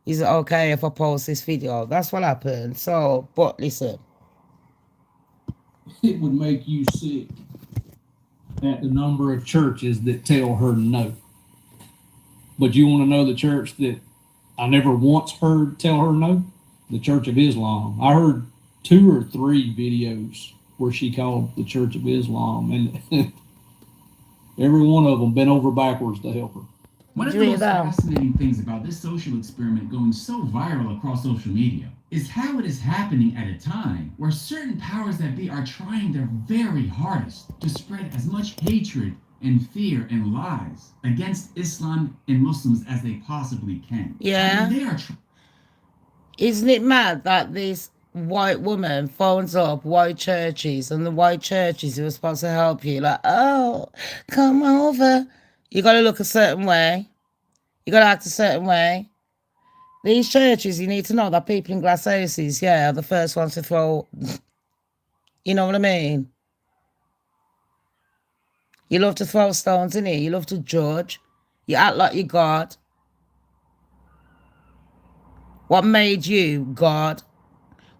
S1: Is it okay if I post this video? That's what happened. So, but listen.
S2: It would make you sick at the number of churches that tell her no. But you want to know the church that I never once heard tell her no? The Church of Islam. I heard 2 or 3 videos where she called the Church of Islam, and every one of them bent over backwards to help her.
S3: One of the most fascinating things about this social experiment going so viral across social media is how it is happening at a time where certain powers that be are trying their very hardest to spread as much hatred and fear and lies against Islam and Muslims as they possibly can.
S1: Yeah.
S3: I mean, they are
S1: Isn't it mad that this white woman phones up white churches, and the white churches who are supposed to help you, like, oh, come over. You got to look a certain way. You got to act a certain way. These churches, you need to know that people in glass houses, are the first ones to throw, you know what I mean? You love to throw stones in here. You love to judge. You act like you're God. What made you God?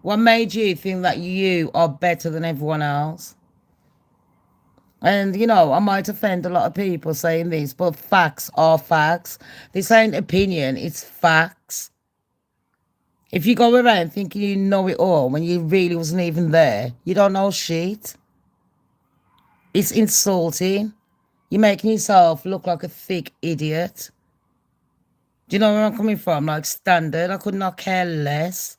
S1: What made you think that you are better than everyone else? And, I might offend a lot of people saying this, but facts are facts. This ain't opinion, it's facts. If you go around thinking you know it all when you really wasn't even there, you don't know shit. It's insulting. You're making yourself look like a thick idiot. Do you know where I'm coming from? Like, standard. I could not care less.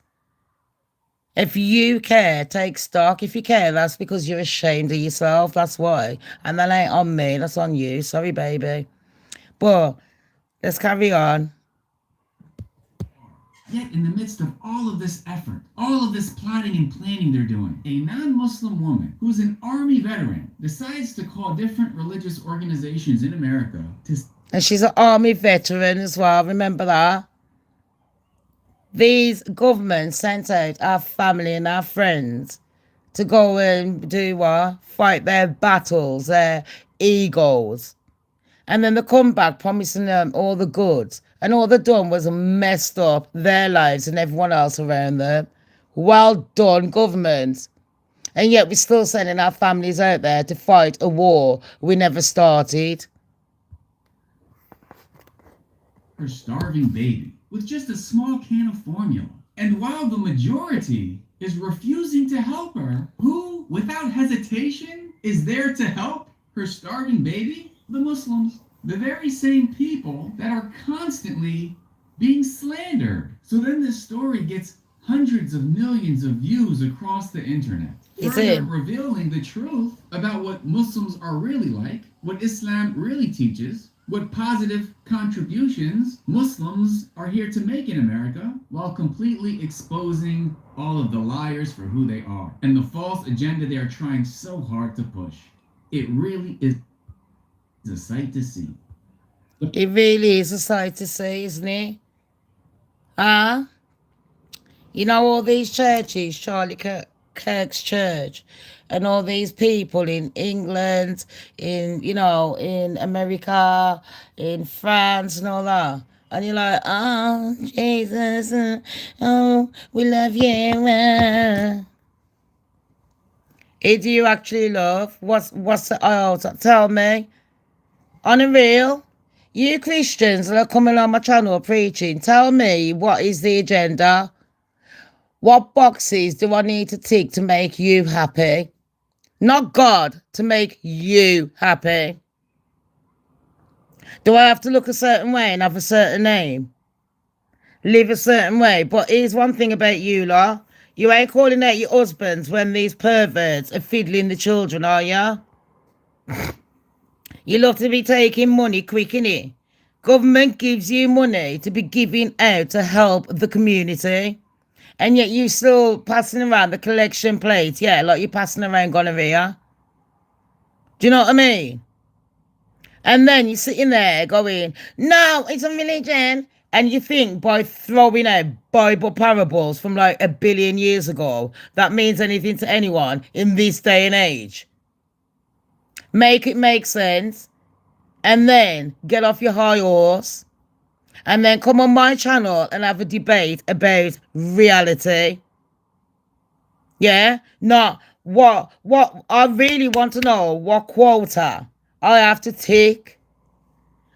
S1: If you care, take stock. If you care, that's because you're ashamed of yourself. That's why. And that ain't on me. That's on you. Sorry, baby. But let's carry on.
S3: Yet in the midst of all of this effort, all of this plotting and planning they're doing, a non-Muslim woman who's an army veteran decides to call different religious organizations in America to...
S1: And she's an army veteran as well. Remember that? These governments sent out our family and our friends to go and do what? Fight their battles, their egos. And then they come back promising them all the goods. And all they done was messed up their lives and everyone else around them. Well done, government. And yet we're still sending our families out there to fight a war we never started.
S3: Her starving baby with just a small can of formula. And while the majority is refusing to help her, who, without hesitation, is there to help her starving baby? The Muslims. The very same people that are constantly being slandered. So then this story gets hundreds of millions of views across the internet. Further revealing the truth about what Muslims are really like, what Islam really teaches, what positive contributions Muslims are here to make in America, while completely exposing all of the liars for who they are and the false agenda they are trying so hard to push. It really is a sight to see.
S1: It really is a sight to see, isn't it? Ah, you know all these churches, Kirk's church, and all these people in England, in America, in France, and all that. And you're like, oh, Jesus, oh, we love you. Who do you actually love? What's the tell me? On the real, you Christians that are coming on my channel preaching, tell me what is the agenda? What boxes do I need to tick to make you happy? Not God, to make you happy. Do I have to look a certain way and have a certain name? Live a certain way? But here's one thing about you lot. You ain't calling out your husbands when these perverts are fiddling the children, are ya? You love to be taking money quick, innit? Government gives you money to be giving out to help the community. And yet you still passing around the collection plate. Yeah, like you're passing around gonorrhea. Do you know what I mean? And then you're sitting there going, no, it's a religion. And you think by throwing out Bible parables from like 1 billion years ago, that means anything to anyone in this day and age. Make it make sense. And then get off your high horse. And then come on my channel and have a debate about reality. Yeah? Not what I really want to know what quota I have to tick.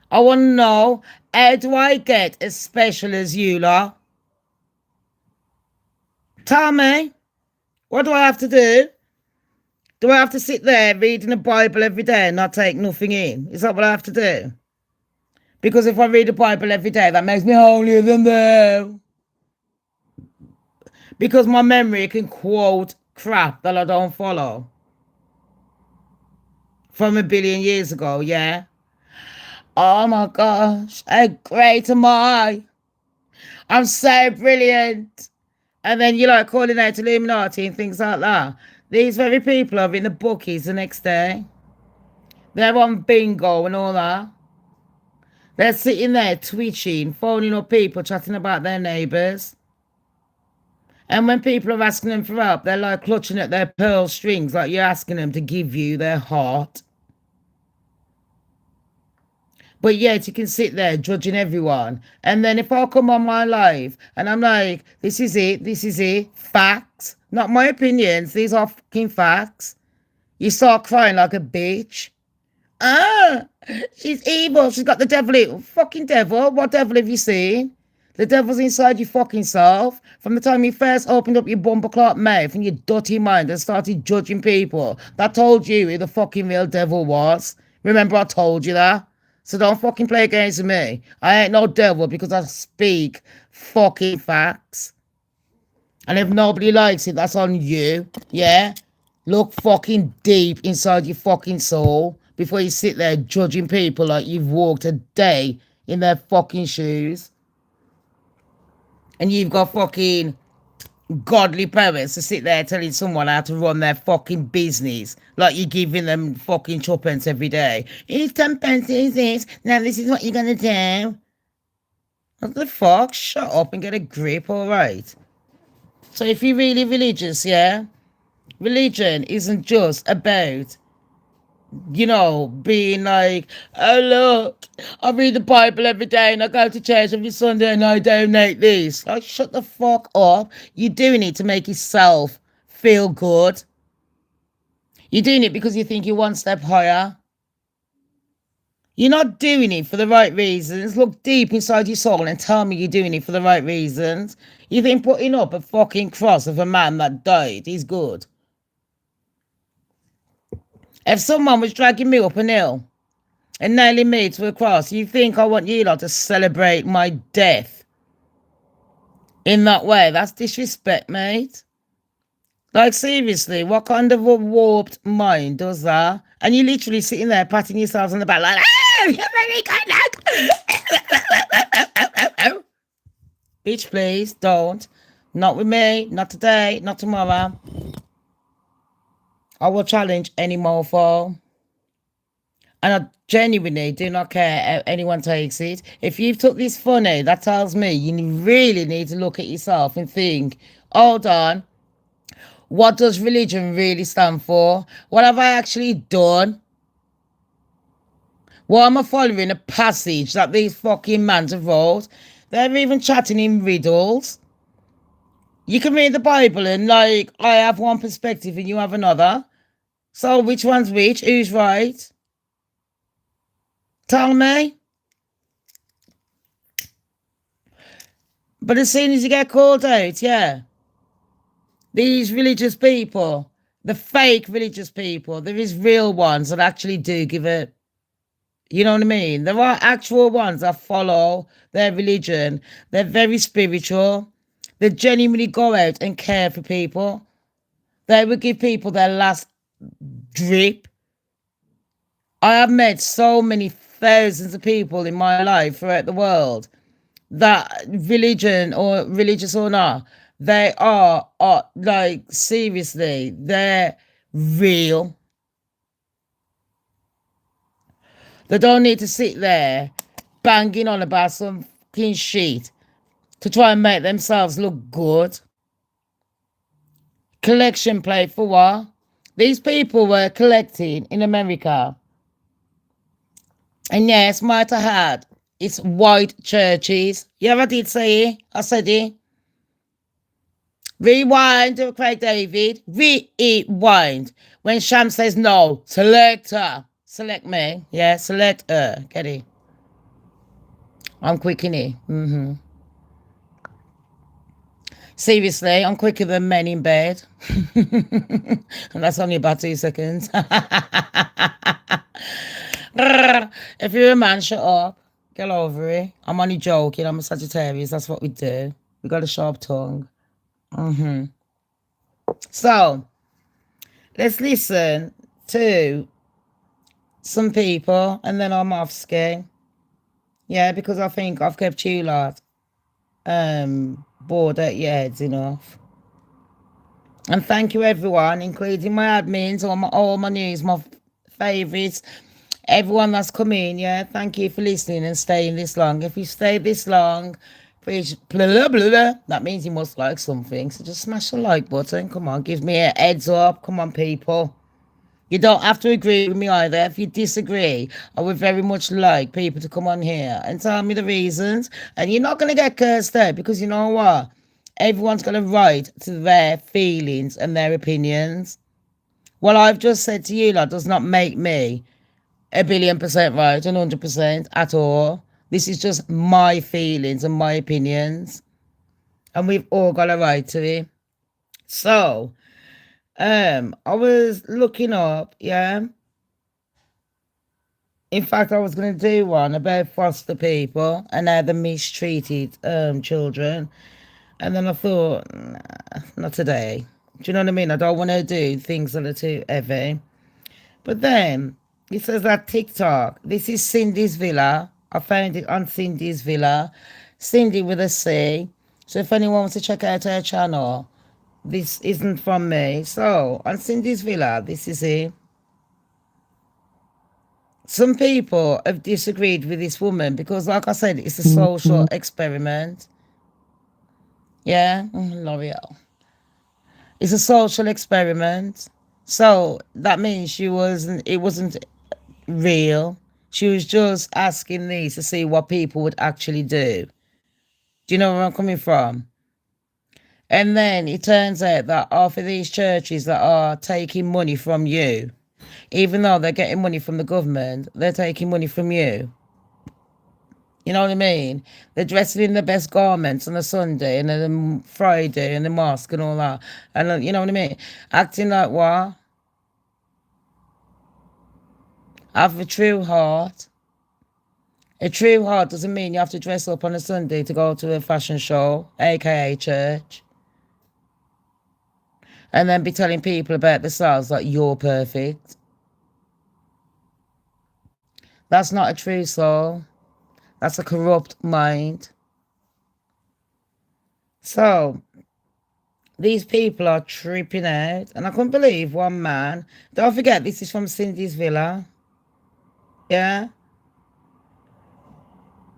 S1: I want to know, how do I get as special as you lot? Tell me, what do I have to do? Do I have to sit there reading the Bible every day and not take nothing in? Is that what I have to do? Because if I read the Bible every day, that makes me holier than thou. Because my memory can quote crap that I don't follow. From 1 billion years ago, yeah? Oh my gosh, how great am I? I'm so brilliant. And then you like calling out Illuminati and things like that. These very people are in the bookies the next day. They're on bingo and all that. They're sitting there twitching, phoning up people, chatting about their neighbours. And when people are asking them for help, they're like clutching at their pearl strings, like you're asking them to give you their heart. But yet you can sit there judging everyone. And then if I come on my live and I'm like, this is it, facts, not my opinions, these are fucking facts. You start crying like a bitch. Ah, she's evil. She's got the devil. Fucking devil. What devil have you seen? The devil's inside your fucking self. From the time you first opened up your bumperclot mouth and your dirty mind and started judging people, that told you who the fucking real devil was. Remember I told you that? So don't fucking play games with me. I ain't no devil because I speak fucking facts. And if nobody likes it, that's on you. Yeah? Look fucking deep inside your fucking soul before you sit there judging people like you've walked a day in their fucking shoes. And you've got fucking godly parents to sit there telling someone how to run their fucking business. Like you're giving them fucking tuppence every day. It's 10 pence, is this? Now this is what you're gonna do. What the fuck? Shut up and get a grip, alright? So if you're really religious, yeah? Religion isn't just about, being like, oh look, I read the Bible every day and I go to church every Sunday and I donate this. Like, shut the fuck up. You're doing it to make yourself feel good. You're doing it because you think you're one step higher. You're not doing it for the right reasons. Look deep inside your soul and tell me you're doing it for the right reasons. You think putting up a fucking cross of a man that died is good? If someone was dragging me up a hill and nailing me to a cross, you think I want you lot to celebrate my death in that way? That's disrespect, mate. Like, seriously, what kind of a warped mind does that? And you're literally sitting there patting yourselves on the back like, oh, you're very good. Bitch, please, don't. Not with me, not today, not tomorrow. I will challenge any mofo. And I genuinely do not care how anyone takes it. If you've took this funny, that tells me you really need to look at yourself and think, hold on, what does religion really stand for? What have I actually done? Why am I following a passage that these fucking mans have wrote? They're even chatting in riddles. You can read the Bible and like, I have one perspective and you have another. So which one's which? Who's right? Tell me. But as soon as you get called out, yeah. These religious people, the fake religious people, there is real ones that actually do give a, you know what I mean? There are actual ones that follow their religion. They're very spiritual. They genuinely go out and care for people. They would give people their last drip. I have met so many thousands of people in my life throughout the world that religion or religious or not, they are like seriously, they're real. They don't need to sit there banging on about some fucking shit to try and make themselves look good. Collection plate for what? These people were collecting in America. And yes, might have had, it's white churches. You ever did say it? I said it. Rewind to Craig David. Rewind. When Shamz says no, select her. Select me. Yeah, select her. Get it? I'm quick in it. Seriously, I'm quicker than men in bed. And that's only about 2 seconds. If you're a man, shut up. Get over it. I'm only joking. I'm a Sagittarius. That's what we do. We got a sharp tongue. So, let's listen to some people and then I'm off ski. Yeah, because I think I've kept you lot bored at your heads enough. And thank you everyone, including my admins, all my news, my favourites, everyone that's come in, yeah. Thank you for listening and staying this long. If you stayed this long, please, blah, blah, blah, blah, that means you must like something. So just smash the like button. Come on, give me a heads up. Come on, people. You don't have to agree with me either. If you disagree, I would very much like people to come on here and tell me the reasons. And you're not going to get cursed out because you know what? Everyone's got a right to their feelings and their opinions. What I've just said to you lot does not make me 1,000,000,000% right and 100% at all. This is just my feelings and my opinions. And we've all got a right to it. So, I was looking up, yeah. In fact, I was going to do one about foster people and how they mistreated children. And then I thought, nah, not today. Do you know what I mean? I don't want to do things that are too heavy. But then, it says that TikTok. This is Cindy's Villa. I found it on Cindy's Villa. Cindy with a C. So if anyone wants to check out her channel, this isn't from me. So, on Cindy's Villa, this is it. Some people have disagreed with this woman because, like I said, it's a social experiment. Yeah, L'Oreal. It's a social experiment. So, that means it wasn't real. She was just asking these to see what people would actually do. Do you know where I'm coming from? And then it turns out that half of these churches that are taking money from you, even though they're getting money from the government, they're taking money from you. You know what I mean? They're dressing in the best garments on a Sunday and then a Friday and the mosque and all that. And you know what I mean? Acting like what? Have a true heart. A true heart doesn't mean you have to dress up on a Sunday to go to a fashion show, aka church. And then be telling people about themselves like you're perfect. That's not a true soul. That's a corrupt mind. So, these people are tripping out. And I couldn't believe one man. Don't forget, this is from Cindy's Villa. Yeah.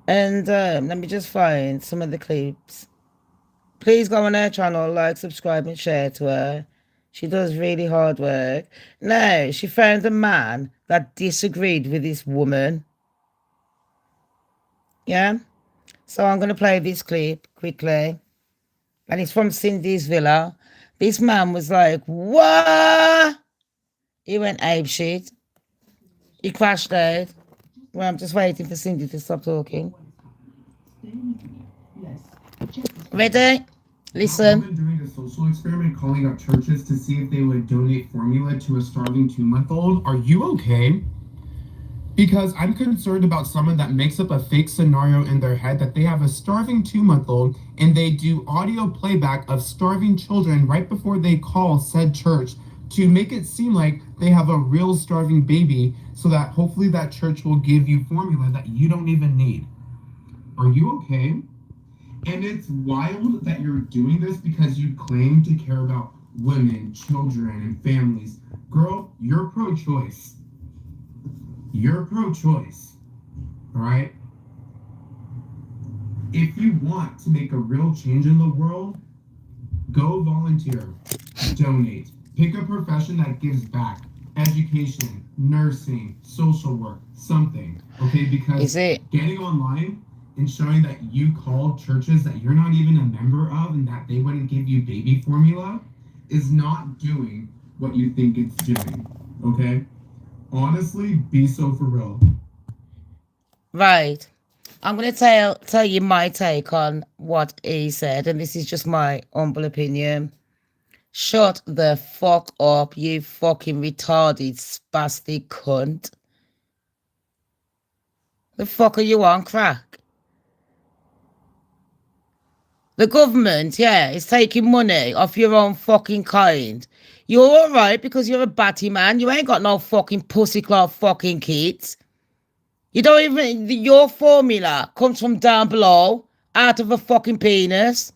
S1: And let me just find some of the clips. Please go on her channel, like, subscribe, and share to her. She does really hard work. Now, she found a man that disagreed with this woman. Yeah? So I'm going to play this clip quickly. And it's from Cindy's villa. This man was like, what? He went apeshit. He crashed out. Well, I'm just waiting for Cindy to stop talking. Ready? Listen.
S4: I've been doing a social experiment calling up churches to see if they would donate formula to a starving 2-month-old. Are you okay? Because I'm concerned about someone that makes up a fake scenario in their head that they have a starving 2-month-old and they do audio playback of starving children right before they call said church to make it seem like they have a real starving baby so that hopefully that church will give you formula that you don't even need. Are you okay? And it's wild that you're doing this because you claim to care about women, children, and families. Girl, you're pro-choice. You're pro-choice, all right? If you want to make a real change in the world, go volunteer, donate, pick a profession that gives back, education, nursing, social work, something, okay? Because getting online and showing that you called churches that you're not even a member of and that they wouldn't give you baby formula is not doing what you think it's doing, okay? Honestly, be so for real.
S1: Right. I'm going to tell you my take on what he said, and this is just my humble opinion. Shut the fuck up, you fucking retarded, spastic cunt. The fuck are you on crack? The government, yeah, is taking money off your own fucking kind. You're all right because you're a batty man. You ain't got no fucking pussyclot fucking kids. You don't even, your formula comes from down below, out of a fucking penis.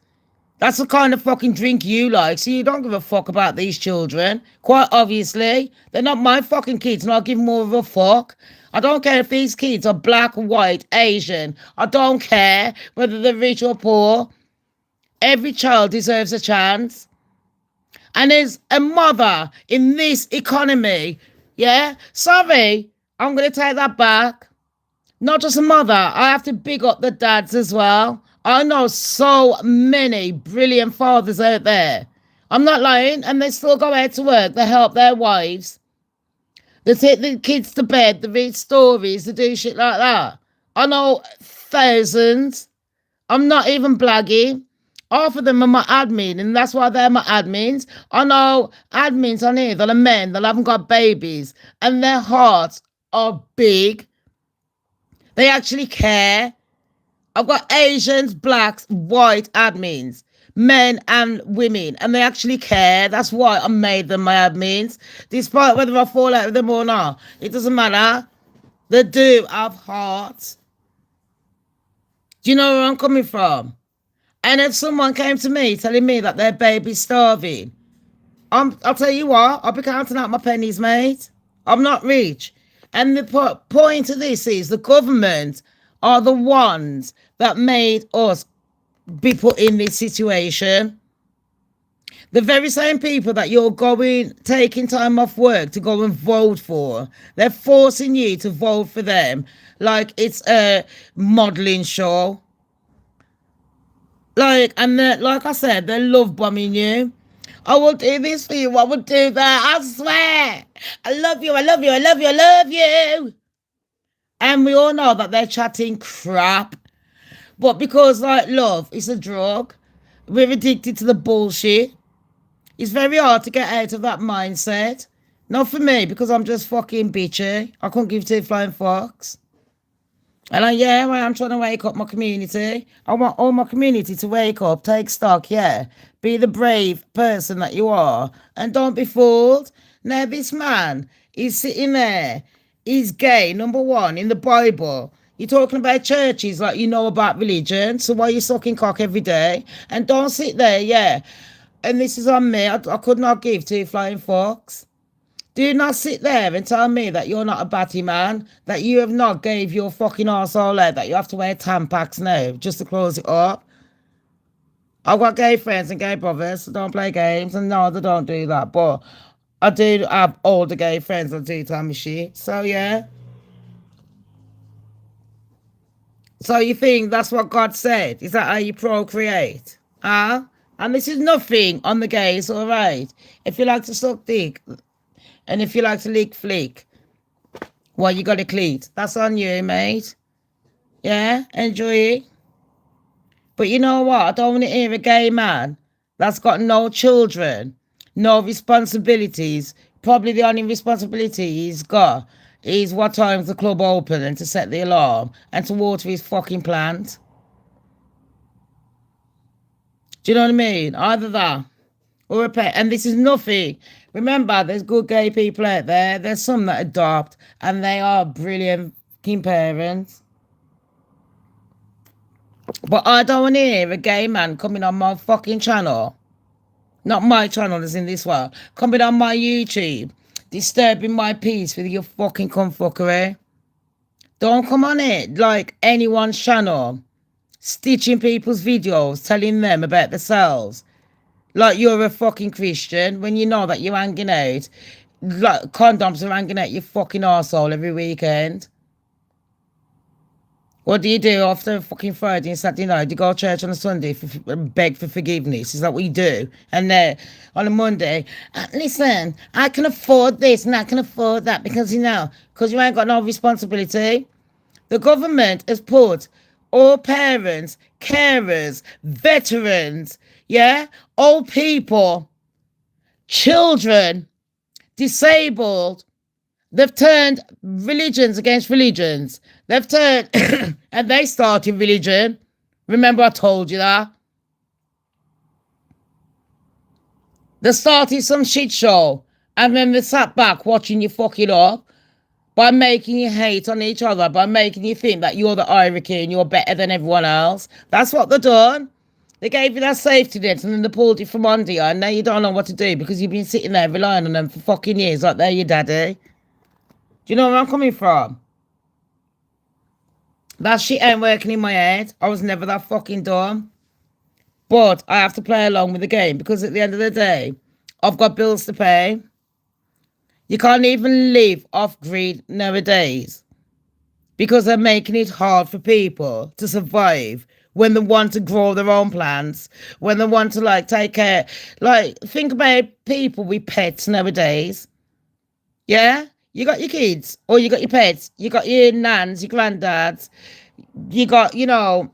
S1: That's the kind of fucking drink you like, so you don't give a fuck about these children. Quite obviously. They're not my fucking kids, and I'll give more of a fuck. I don't care if these kids are black, white, Asian. I don't care whether they're rich or poor. Every child deserves a chance. And there's a mother in this economy. Yeah? Sorry, I'm going to take that back. Not just a mother. I have to big up the dads as well. I know so many brilliant fathers out there. I'm not lying. And they still go out to work. They help their wives. They take the kids to bed. They read stories. They do shit like that. I know thousands. I'm not even blagging. Half of them are my admin, and that's why they're my admins. I know admins on here that are men that haven't got babies, and their hearts are big. They actually care. I've got Asians, blacks, white admins, men and women, and they actually care. That's why I made them my admins. Despite whether I fall out with them or not, it doesn't matter. They do have hearts. Do you know where I'm coming from? And if someone came to me telling me that their baby's starving, I'll tell you what, I'll be counting out my pennies, mate. I'm not rich. And the point of this is the government are the ones that made us be put in this situation. The very same people that you're taking time off work to go and vote for, they're forcing you to vote for them like it's a modeling show. Like I said, they love bombing you. I will do this for you. I will do that. I swear. I love you. I love you. I love you. I love you. And we all know that they're chatting crap. But because, like, love is a drug, we're addicted to the bullshit. It's very hard to get out of that mindset. Not for me, because I'm just fucking bitchy. I couldn't give two flying fucks. And I'm trying to wake up my community. I want all my community to wake up, take stock, yeah. Be the brave person that you are. And don't be fooled. Now, this man is sitting there. He's gay, number one, in the Bible. You're talking about churches like you know about religion. So why are you sucking cock every day? And don't sit there, yeah. And this is on me. I could not give two flying fucks. Do not sit there and tell me that you're not a batty man, that you have not gave your fucking arsehole out, that you have to wear Tampax now just to close it up. I've got gay friends and gay brothers who don't play games, and no, they don't do that. But I do have older gay friends that do tell me shit. So, yeah. So you think that's what God said? Is that how you procreate? Huh? And this is nothing on the gays, all right? If you like to suck dick, and if you like to lick flick, well, you got a cleat. That's on you, mate. Yeah, enjoy it. But you know what? I don't want to hear a gay man that's got no children, no responsibilities. Probably the only responsibility he's got is what time's the club open and to set the alarm and to water his fucking plant. Do you know what I mean? Either that or a pet. And this is nothing. Remember, there's good gay people out there. There's some that adopt, and they are brilliant fucking parents. But I don't want to hear a gay man coming on my fucking channel. Not my channel, as in this one. Coming on my YouTube, disturbing my peace with your fucking cumfuckery. Don't come on it like anyone's channel. Stitching people's videos, telling them about themselves. Like you're a fucking Christian when you know that you're hanging out. Like condoms are hanging out your fucking arsehole every weekend. What do you do after fucking Friday and Saturday night? Do you go to church on a Sunday and beg for forgiveness? Is that what you do? And then on a Monday, listen, I can afford this and I can afford that because, you know, because you ain't got no responsibility. The government has put all parents, carers, veterans, yeah, old people, children, disabled. They've turned religions against religions. They've turned, and they started religion. Remember I told you that? They started some shit show, and then they sat back watching you fuck it up by making you hate on each other, by making you think that you're the hierarchy and you're better than everyone else. That's what they've done. They gave you that safety net and then they pulled it from under you, and now you don't know what to do because you've been sitting there relying on them for fucking years like they're your daddy. Do you know where I'm coming from? That shit ain't working in my head. I was never that fucking dumb. But I have to play along with the game because at the end of the day, I've got bills to pay. You can't even live off greed nowadays because they're making it hard for people to survive when they want to grow their own plants, when they want to like take care. Like, think about people with pets nowadays. Yeah? You got your kids or you got your pets. You got your nans, your granddads. You got, you know,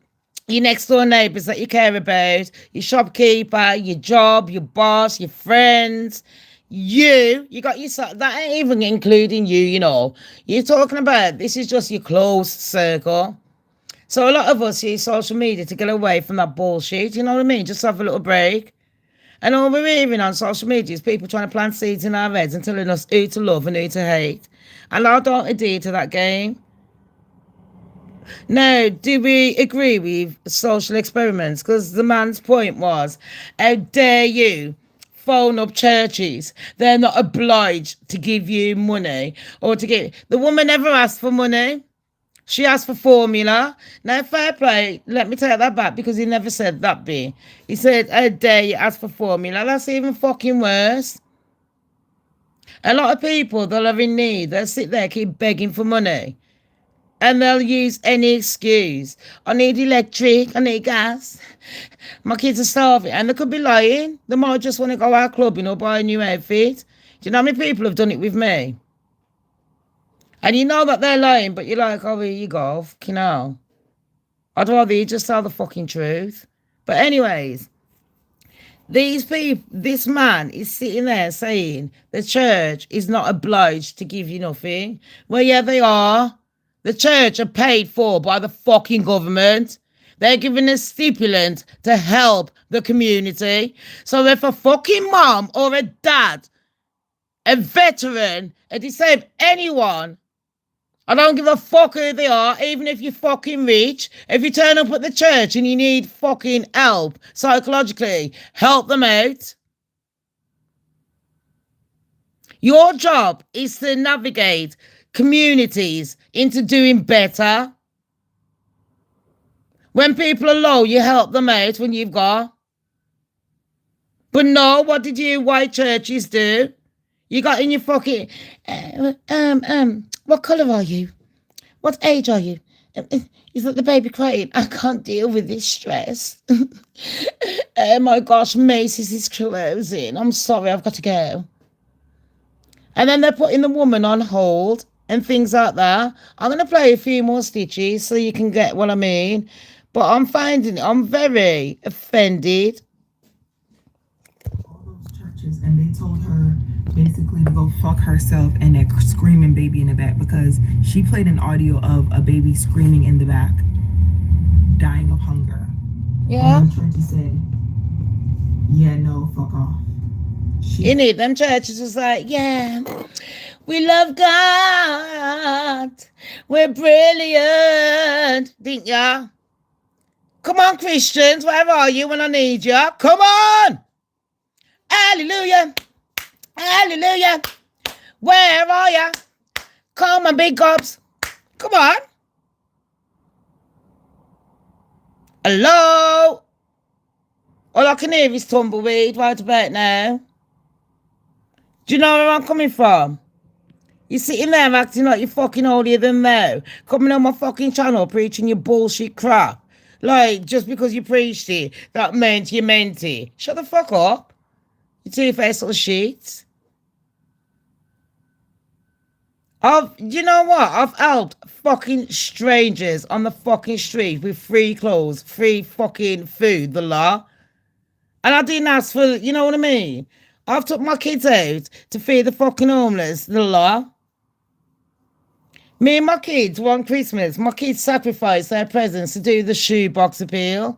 S1: your next door neighbours that you care about, your shopkeeper, your job, your boss, your friends. You got yourself, that ain't even including you, you know. You're talking about, this is just your close circle. So a lot of us use social media to get away from that bullshit, you know what I mean? Just have a little break. And all we're hearing on social media is people trying to plant seeds in our heads and telling us who to love and who to hate. And I don't adhere to that game. Now, do we agree with social experiments? Because the man's point was, how dare you phone up churches? They're not obliged to give you money or to give. The woman never asked for money. She asked for formula. Now, fair play, let me take that back because he never said that bit. He said, how dare you ask for formula? That's even fucking worse. A lot of people that are in need, they'll sit there, keep begging for money. And they'll use any excuse. I need electric, I need gas. My kids are starving. And they could be lying. They might just want to go out clubbing or buy a new outfit. Do you know how many people have done it with me? And you know that they're lying, but you're like, oh, here you go, fucking hell. I'd rather you just tell the fucking truth. But anyways, these people, this man is sitting there saying the church is not obliged to give you nothing. Well, yeah, they are. The church are paid for by the fucking government. They're giving a stipulant to help the community. So if a fucking mom or a dad, a veteran, a disabled, anyone, I don't give a fuck who they are, even if you're fucking rich. If you turn up at the church and you need fucking help psychologically, help them out. Your job is to navigate communities into doing better. When people are low, you help them out when you've got. But no, what did you white churches do? You got in your fucking, what colour are you? What age are you? Is that the baby crying? I can't deal with this stress. Oh my gosh, Macy's is closing. I'm sorry, I've got to go. And then they're putting the woman on hold and things like that. I'm going to play a few more stitches so you can get what I mean. But I'm very offended.
S5: All those churches, and they told her basically to go fuck herself and that screaming baby in the back, because she played an audio of a baby screaming in the back, dying of hunger.
S1: Yeah.
S5: And the churches said, yeah, no, fuck off.
S1: Them churches was like, yeah, we love God. We're brilliant. Didn't ya? Come on, Christians, where are you when I need you? Come on! Hallelujah! Hallelujah! Where are you? Come on, big gobs. Come on. Hello? All I can hear is tumbleweed right about now. Do you know where I'm coming from? You're sitting there acting like you're fucking holier than thou. Coming on my fucking channel preaching your bullshit crap. Like, just because you preached it, that meant you meant it. Shut the fuck up. You two-faced little shit. You know what? I've helped fucking strangers on the fucking street with free clothes, free fucking food, the law. And I didn't ask for, you know what I mean? I've took my kids out to feed the fucking homeless, the law. Me and my kids, one Christmas, my kids sacrificed their presents to do the shoebox appeal.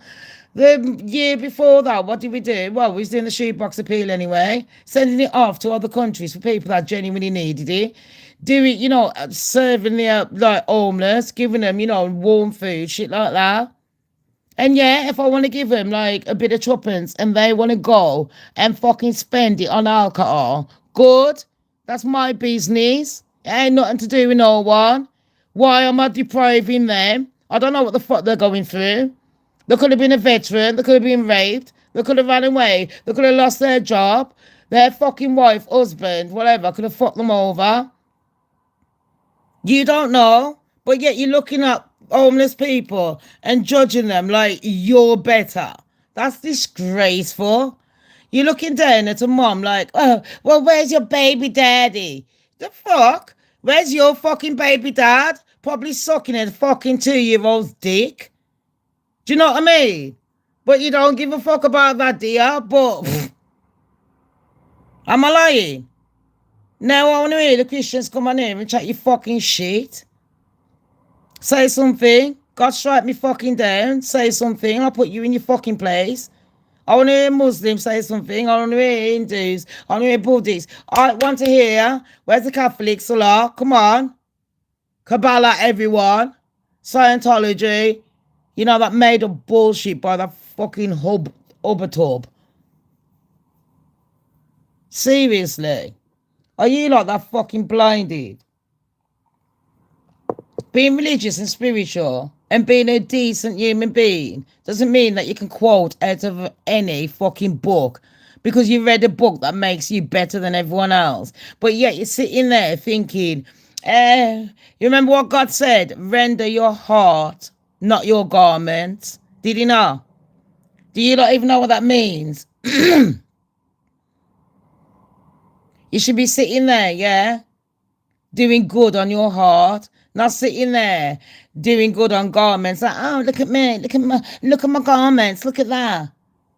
S1: The year before that, what did we do? Well, we was doing the shoebox appeal anyway, sending it off to other countries for people that genuinely needed it. Doing, serving the like homeless, giving them, warm food, shit like that. And yeah, if I want to give them like a bit of tuppence and they want to go and fucking spend it on alcohol, good. That's my business. It ain't nothing to do with no one. Why am I depriving them? I don't know what the fuck they're going through. They could have been a veteran. They could have been raped. They could have run away. They could have lost their job. Their fucking wife, husband, whatever, could have fucked them over. You don't know, but yet you're looking at homeless people and judging them like you're better. That's disgraceful. You're looking down at a mom like, oh, well, where's your baby daddy? The fuck? Where's your fucking baby dad? Probably sucking a fucking 2-year-old's dick. Do you know what I mean? But you don't give a fuck about that, do you? But am I lying? Now I want to hear the Christians come on here and chat your fucking shit. Say something. God strike me fucking down. Say something. I'll put you in your fucking place. I want to hear Muslims say something. I want to hear Hindus. I want to hear Buddhists. I want to hear, where's the Catholics? Allah? Come on. Kabbalah, everyone. Scientology. That made up bullshit by that fucking hubbatub. Seriously. Are you like that fucking blinded? Being religious and spiritual and being a decent human being doesn't mean that you can quote out of any fucking book because you read a book that makes you better than everyone else. But yet you're sitting there thinking, you remember what God said? Render your heart, not your garments. Did he know? Do you not even know what that means? You should be sitting there, yeah? Doing good on your heart. Not sitting there doing good on garments. Like, oh, look at me. Look at my garments. Look at that.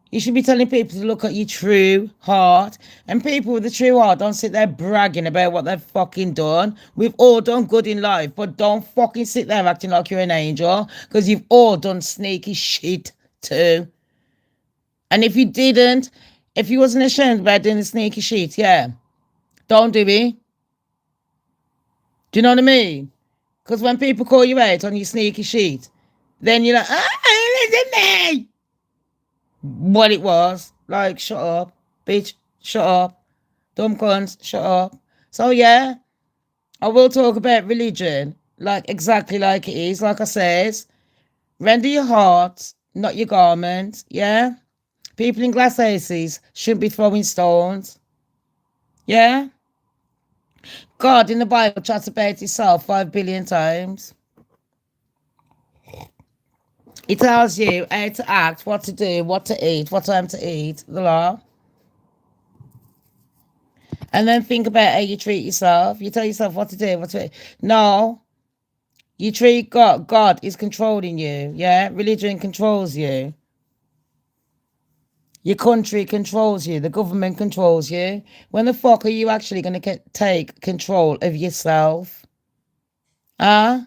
S1: You should be telling people to look at your true heart. And people with a true heart don't sit there bragging about what they've fucking done. We've all done good in life, but don't fucking sit there acting like you're an angel, because you've all done sneaky shit too. And if you wasn't ashamed about doing the sneaky shit, yeah, don't do it. Do you know what I mean? Because when people call you out on your sneaky shit, then you're like, listen me. What it was. Like, shut up. Bitch, shut up. Dumb cunts, shut up. So yeah, I will talk about religion, like exactly like it is. Like I says, render your heart, not your garments. Yeah, people in glass houses shouldn't be throwing stones. Yeah, God in the Bible chats about himself 5 billion times. It tells you how to act, what to do, what to eat, what time to eat, the law. And then think about how you treat yourself. You tell yourself what to do, what to eat. No, you treat God. God is controlling you. Yeah, religion controls you. Your country controls you. The government controls you. When the fuck are you actually going to take control of yourself? Huh?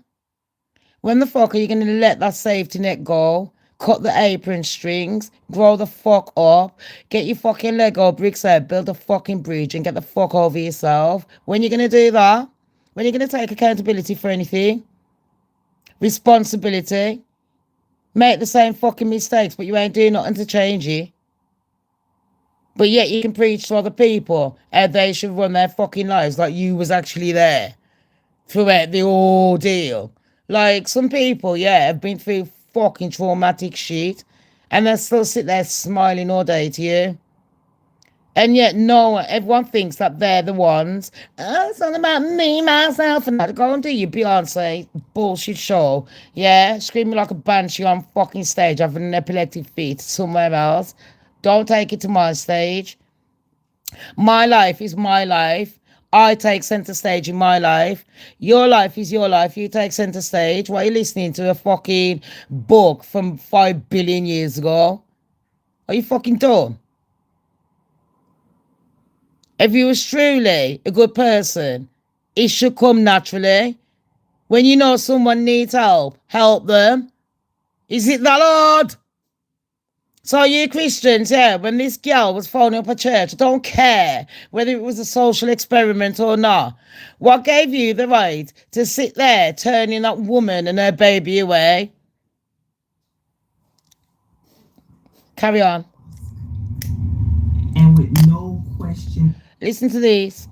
S1: When the fuck are you going to let that safety net go? Cut the apron strings, grow the fuck up, get your fucking Lego bricks out, build a fucking bridge and get the fuck over yourself. When you going to do that? When you going to take accountability for anything? Responsibility? Make the same fucking mistakes, but you ain't doing nothing to change it. But yet you can preach to other people how they should run their fucking lives like you was actually there throughout the ordeal. Like some people, yeah, have been through fucking traumatic shit and they still sit there smiling all day to you. And yet no, everyone thinks that they're the ones. Oh, it's all about me, myself, and that. Go and do your Beyonce bullshit show. Yeah, screaming like a banshee on fucking stage having an epileptic fit somewhere else. Don't take it to my stage. My life is my life. I take center stage in my life. Your life is your life. You take center stage. Why are you listening to a fucking book from 5 billion years ago? Are you fucking dumb? If you was truly a good person, it should come naturally. When you know someone needs help, help them. Is it that hard? So you Christians, yeah, when this girl was phoning up a church, I don't care whether it was a social experiment or not. What gave you the right to sit there turning that woman and her baby away? Carry on.
S5: And with no question.
S1: Listen to this.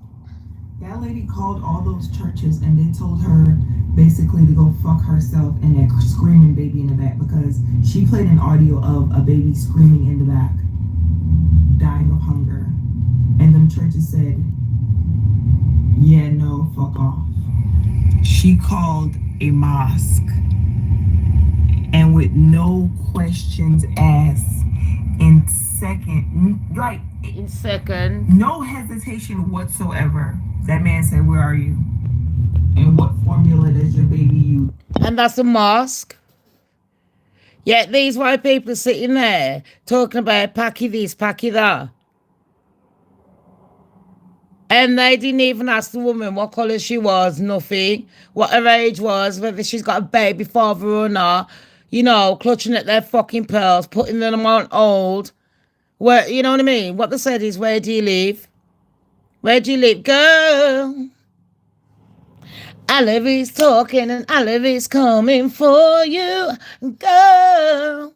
S5: That lady called all those churches and they told her basically to go fuck herself and that screaming baby in the back because she played an audio of a baby screaming in the back, dying of hunger. And them churches said, yeah, no, fuck off. She called a mosque and with no questions asked, in second, no hesitation whatsoever. That man said, where are you? And what formula does your baby use?
S1: And that's a mosque. Yet these white people are sitting there talking about packy this, packy that. And they didn't even ask the woman what colour she was, nothing. What her age was, whether she's got a baby father or not. You know, clutching at their fucking pearls, putting them on hold. Where, you know what I mean? What they said is, where do you live? Where do you live? Girl. Olive is talking and Olive is coming for you. Girl.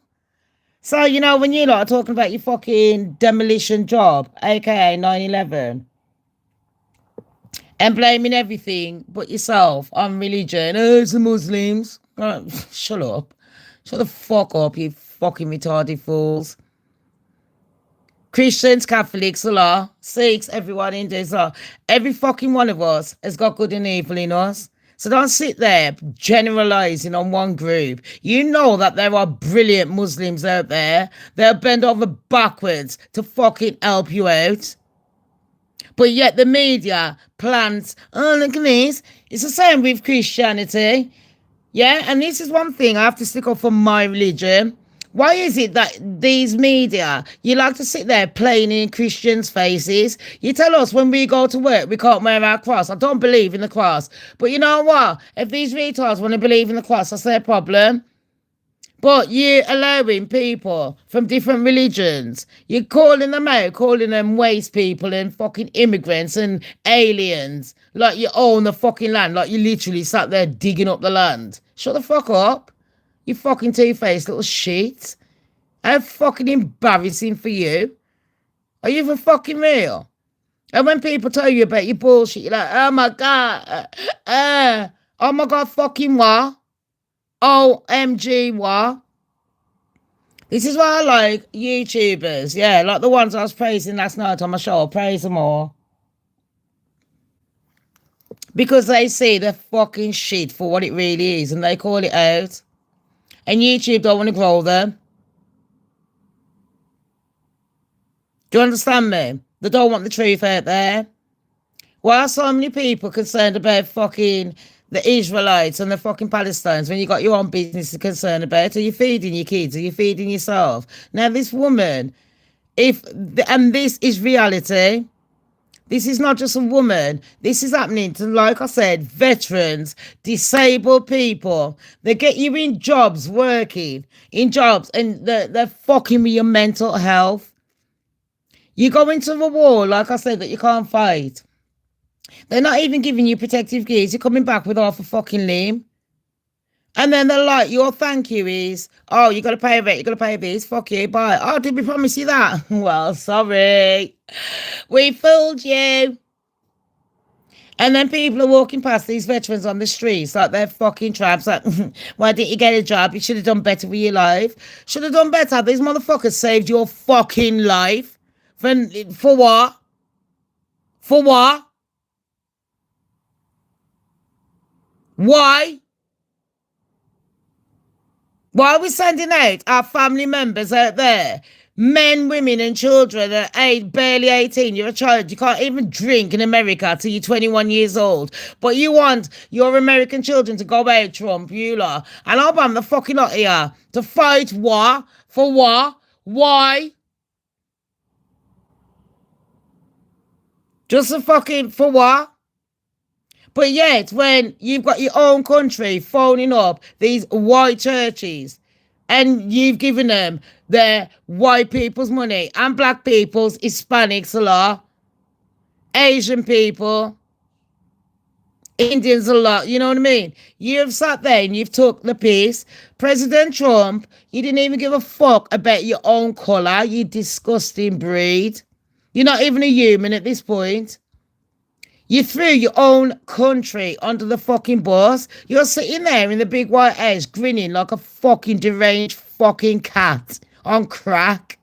S1: So, you know, when you lot are talking about your fucking demolition job, aka 9/11, and blaming everything but yourself on religion. Oh, it's the Muslims. Oh, shut up. Shut the fuck up, you fucking retarded fools. Christians, Catholics, Allah, Sikhs, everyone in this law. Every fucking one of us has got good and evil in us. So don't sit there generalizing on one group. You know that there are brilliant Muslims out there. They'll bend over backwards to fucking help you out. But yet the media plants, oh, look at this. It's the same with Christianity. Yeah, and this is one thing I have to stick up for my religion. Why is it that these media, you like to sit there playing in Christians' faces? You tell us when we go to work, we can't wear our cross. I don't believe in the cross. But you know what? If these retards want to believe in the cross, that's their problem. But you're allowing people from different religions. You're calling them out, calling them waste people and fucking immigrants and aliens. Like you own the fucking land. Like you literally sat there digging up the land. Shut the fuck up. You fucking two-faced little shit. How fucking embarrassing for you. Are you for fucking real? And when people tell you about your bullshit, you're like, oh my God, oh my God, fucking what? OMG, what? This is why I like YouTubers, yeah, like the ones I was praising last night on my show. I'll praise them all. Because they see the fucking shit for what it really is and they call it out. And YouTube don't want to grow them. Do you understand me? They don't want the truth out there. Why are so many people concerned about fucking the Israelites and the fucking Palestinians when you got your own business to concern about? Are you feeding your kids? Are you feeding yourself? Now this woman, and this is reality. This is not just a woman. This is happening to, like I said, veterans, disabled people. They get you in jobs, working in jobs, and they're fucking with your mental health. You go into the war, like I said, that you can't fight. They're not even giving you protective gears. You're coming back with half a fucking limb. And then they're like, your thank you is, oh, you got to pay a rent, you got to pay a this, fuck you, bye. Oh, did we promise you that? Well, sorry. We fooled you. And then people are walking past these veterans on the streets like they're fucking tramps. Like, why didn't you get a job? You should have done better with your life. Should have done better. These motherfuckers saved your fucking life. For what? For what? Why? Why are we sending out our family members out there? Men, women, and children at barely 18. You're a child. You can't even drink in America till you're 21 years old. But you want your American children to go out, Trump, you lot. And I'll ban the fucking lot here. To fight what? For what? Why? Just a fucking, for what? But yet, when you've got your own country phoning up these white churches and you've given them their white people's money and black people's, Hispanics a lot, Asian people, Indians a lot, you know what I mean? You've sat there and you've took the piece. President Trump, you didn't even give a fuck about your own colour, you disgusting breed. You're not even a human at this point. You threw your own country under the fucking bus. You're sitting there in the big white house grinning like a fucking deranged fucking cat on crack.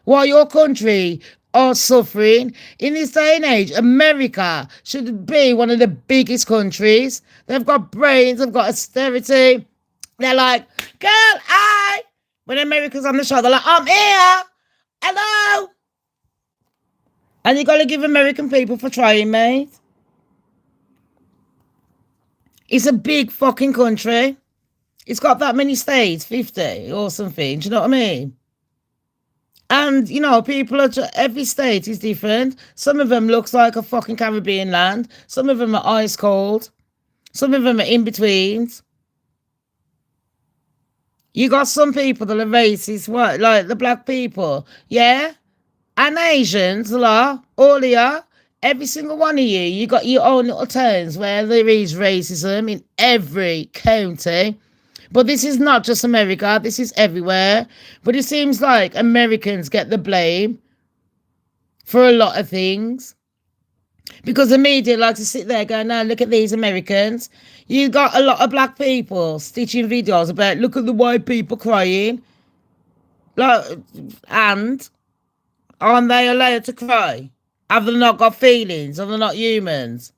S1: While your country are suffering. In this day and age, America should be one of the biggest countries. They've got brains, they've got austerity. They're like, girl, when America's on the show, they're like, I'm here. Hello. And you got to give American people for trying, mate. It's a big fucking country. It's got that many states, 50 or something. Do you know what I mean? And, you know, people are, every state is different. Some of them looks like a fucking Caribbean land. Some of them are ice cold. Some of them are in-betweens. You got some people that are racist, what, like the black people, yeah? And Asians, all of you, every single one of you, you got your own little towns where there is racism in every county. But this is not just America, this is everywhere. But it seems like Americans get the blame for a lot of things. Because the media like to sit there going, now look at these Americans. You got a lot of black people stitching videos about, look at the white people crying. Like, and aren't they allowed to cry? Have they not got feelings? Are they not humans?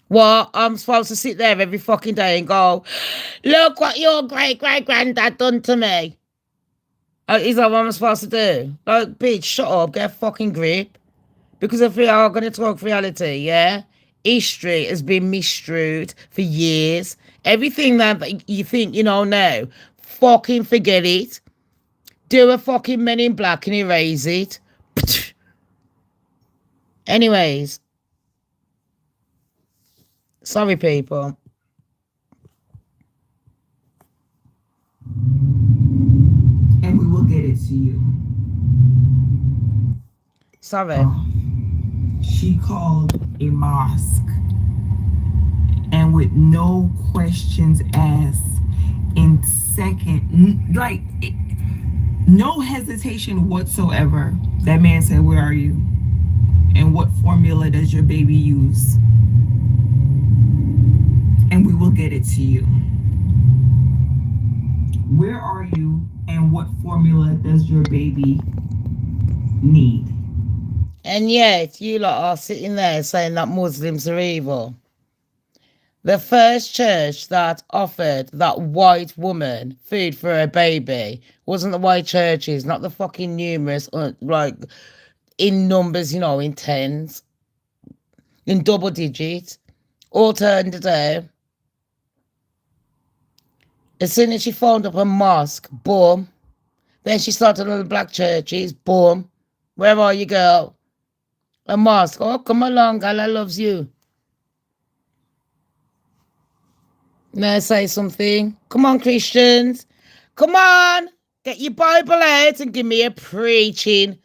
S1: What? I'm supposed to sit there every fucking day and go, look what your great-great-granddad done to me. Is that what I'm supposed to do? Like, bitch, shut up, get a fucking grip. Because if we are going to talk reality, yeah? History has been misstrued for years. Everything that you think you know now, fucking forget it. Do a fucking Men in Black and erase it. Anyways. Sorry, people.
S5: And we will get it to you.
S1: Sorry.
S5: She called a mosque. And with no questions asked, in second, like, no hesitation whatsoever, that man said, where are you? and what formula does your baby use? And we will get it to you. Where are you and what formula does your baby need?
S1: And yet, you lot are sitting there saying that Muslims are evil. The first church that offered that white woman food for her baby wasn't the white churches, not the fucking numerous, like in numbers, you know, in tens, in double digits, all turned it down. As soon as she phoned up a mosque, boom. Then she started on the black churches, boom. Where are you, girl? A mosque. Oh, come along, Allah loves you. Now say something. Come on, Christians. Come on. Get your Bible out and give me a preaching.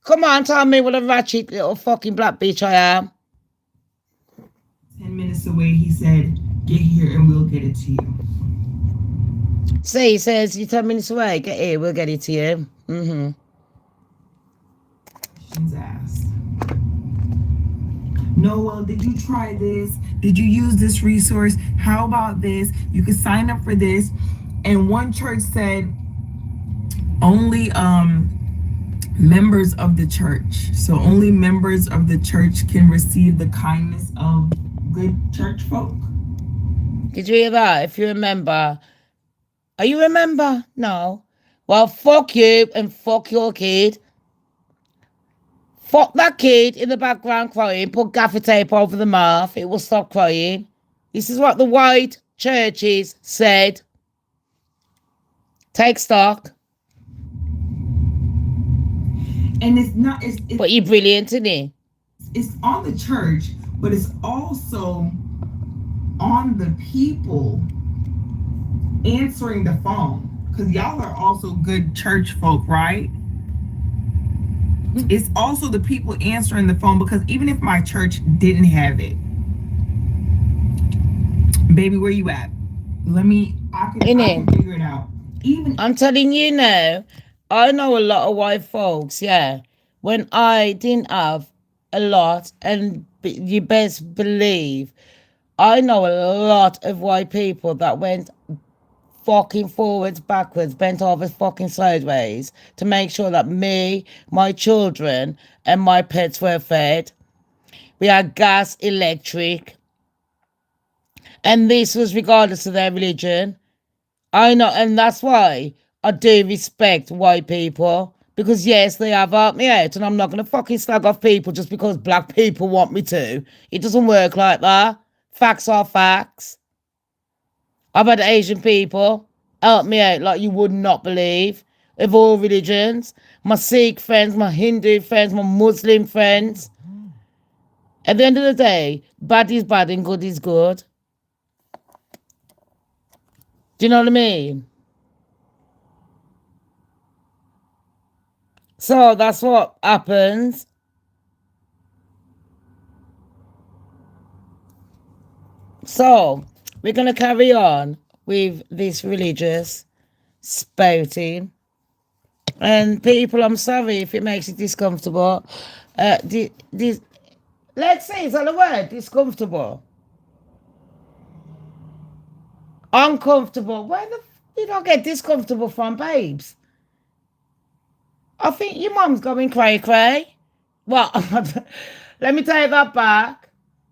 S1: Come on, tell me what a ratchet little fucking black bitch I am.
S5: 10 minutes away, he said, get here and we'll get it to you.
S1: See, he says, you're 10 minutes away. Get here, we'll get it to you. Mm-hmm.
S5: Questions asked. Noel, did you try this? Did you use this resource? How about this? You could sign up for this. And one church said only members of the church. So only members of the church can receive the kindness of good church folk.
S1: Did you hear that? If you remember. Are you remember? No. Well, fuck you and fuck your kid. Fuck that kid in the background crying. Put gaffer tape over the mouth. It will stop crying. This is what the white churches said. Take stock.
S5: And it's not,
S1: but you're brilliant, isn't it?
S5: It's on the church, but it's also on the people answering the phone. Because y'all are also good church folk, right? It's also the people answering the phone, because even if my church didn't have it, baby, where you at? I can figure it out.
S1: I'm telling you now, I know a lot of white folks, yeah. When I didn't have a lot, and you best believe, I know a lot of white people that went fucking forwards, backwards, bent over fucking sideways to make sure that me, my children, and my pets were fed. We had gas, electric. And this was regardless of their religion. I know, and that's why I do respect white people. Because yes, they have helped me out, and I'm not going to fucking slag off people just because black people want me to. It doesn't work like that. Facts are facts. I've had Asian people help me out like you would not believe, of all religions. My Sikh friends, my Hindu friends, my Muslim friends. At the end of the day, bad is bad and good is good. Do you know what I mean? So that's what happens. So we're going to carry on with this religious spouting. And people, I'm sorry if it makes you discomfortable. Let's say, is that a word? Discomfortable. Uncomfortable. Where the did I get discomfortable from, babes? I think your mum's going cray-cray. Well, let me take that back.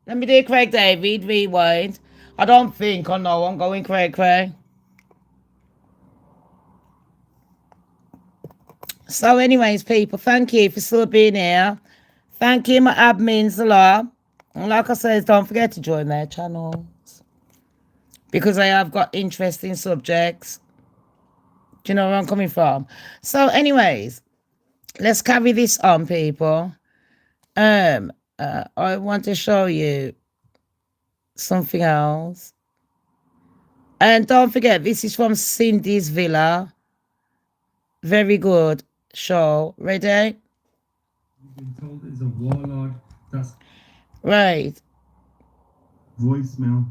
S1: Let me do Craig David, rewind. I don't think I know I'm going cray-cray. So anyways, people, thank you for still being here. Thank you, my admins a lot. And like I said, don't forget to join their channels. Because I have got interesting subjects. Do you know where I'm coming from? So anyways, let's carry this on, people. I want to show you something else. And don't forget, this is from Cindy's Villa. Very good show. Ready?
S6: You've been told is a warlord. That's
S1: right.
S6: Voicemail.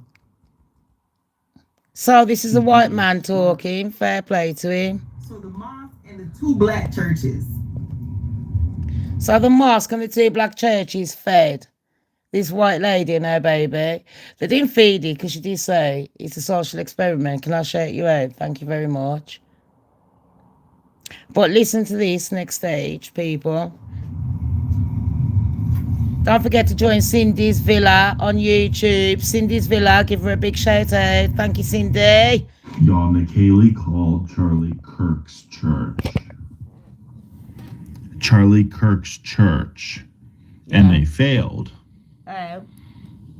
S1: So this is a white man talking. Fair play to him.
S5: So the mosque and the two black churches.
S1: So the mosque and the two black churches fed this white lady and her baby. They didn't feed it because she did say it's a social experiment. Can I shout you out? Thank you very much. But listen to this next stage, people. Don't forget to join Cindy's Villa on YouTube. Cindy's Villa, give her a big shout out. Thank you, Cindy.
S7: Y'all, McKaylee called Charlie Kirk's church. Charlie Kirk's church. And they failed.
S1: Oh.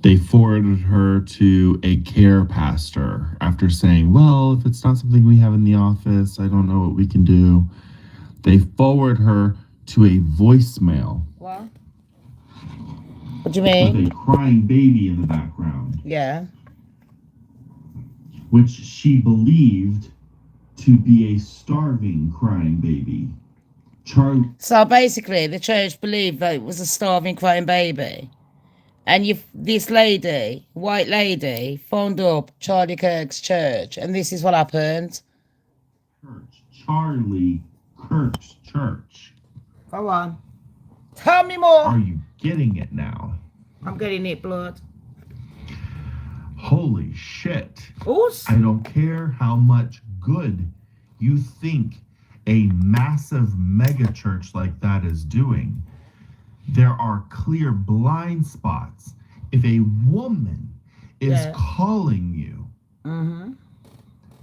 S7: They forwarded her to a care pastor after saying, well, if it's not something we have in the office, I don't know what we can do. They forward her to a voicemail.
S1: What? What do you mean?
S7: With a crying baby in the background.
S1: Yeah.
S7: Which she believed to be a starving crying baby. Charlie.
S1: So basically, the church believed that it was a starving, crying baby. And this lady, white lady, phoned up Charlie Kirk's church. And this is what happened.
S7: Charlie Kirk's church.
S1: Go on. Tell me more.
S7: Are you getting it now?
S1: I'm getting it, blood.
S7: Holy shit.
S1: Oos.
S7: I don't care how much good you think a massive mega church like that is doing. There are clear blind spots. If a woman is calling you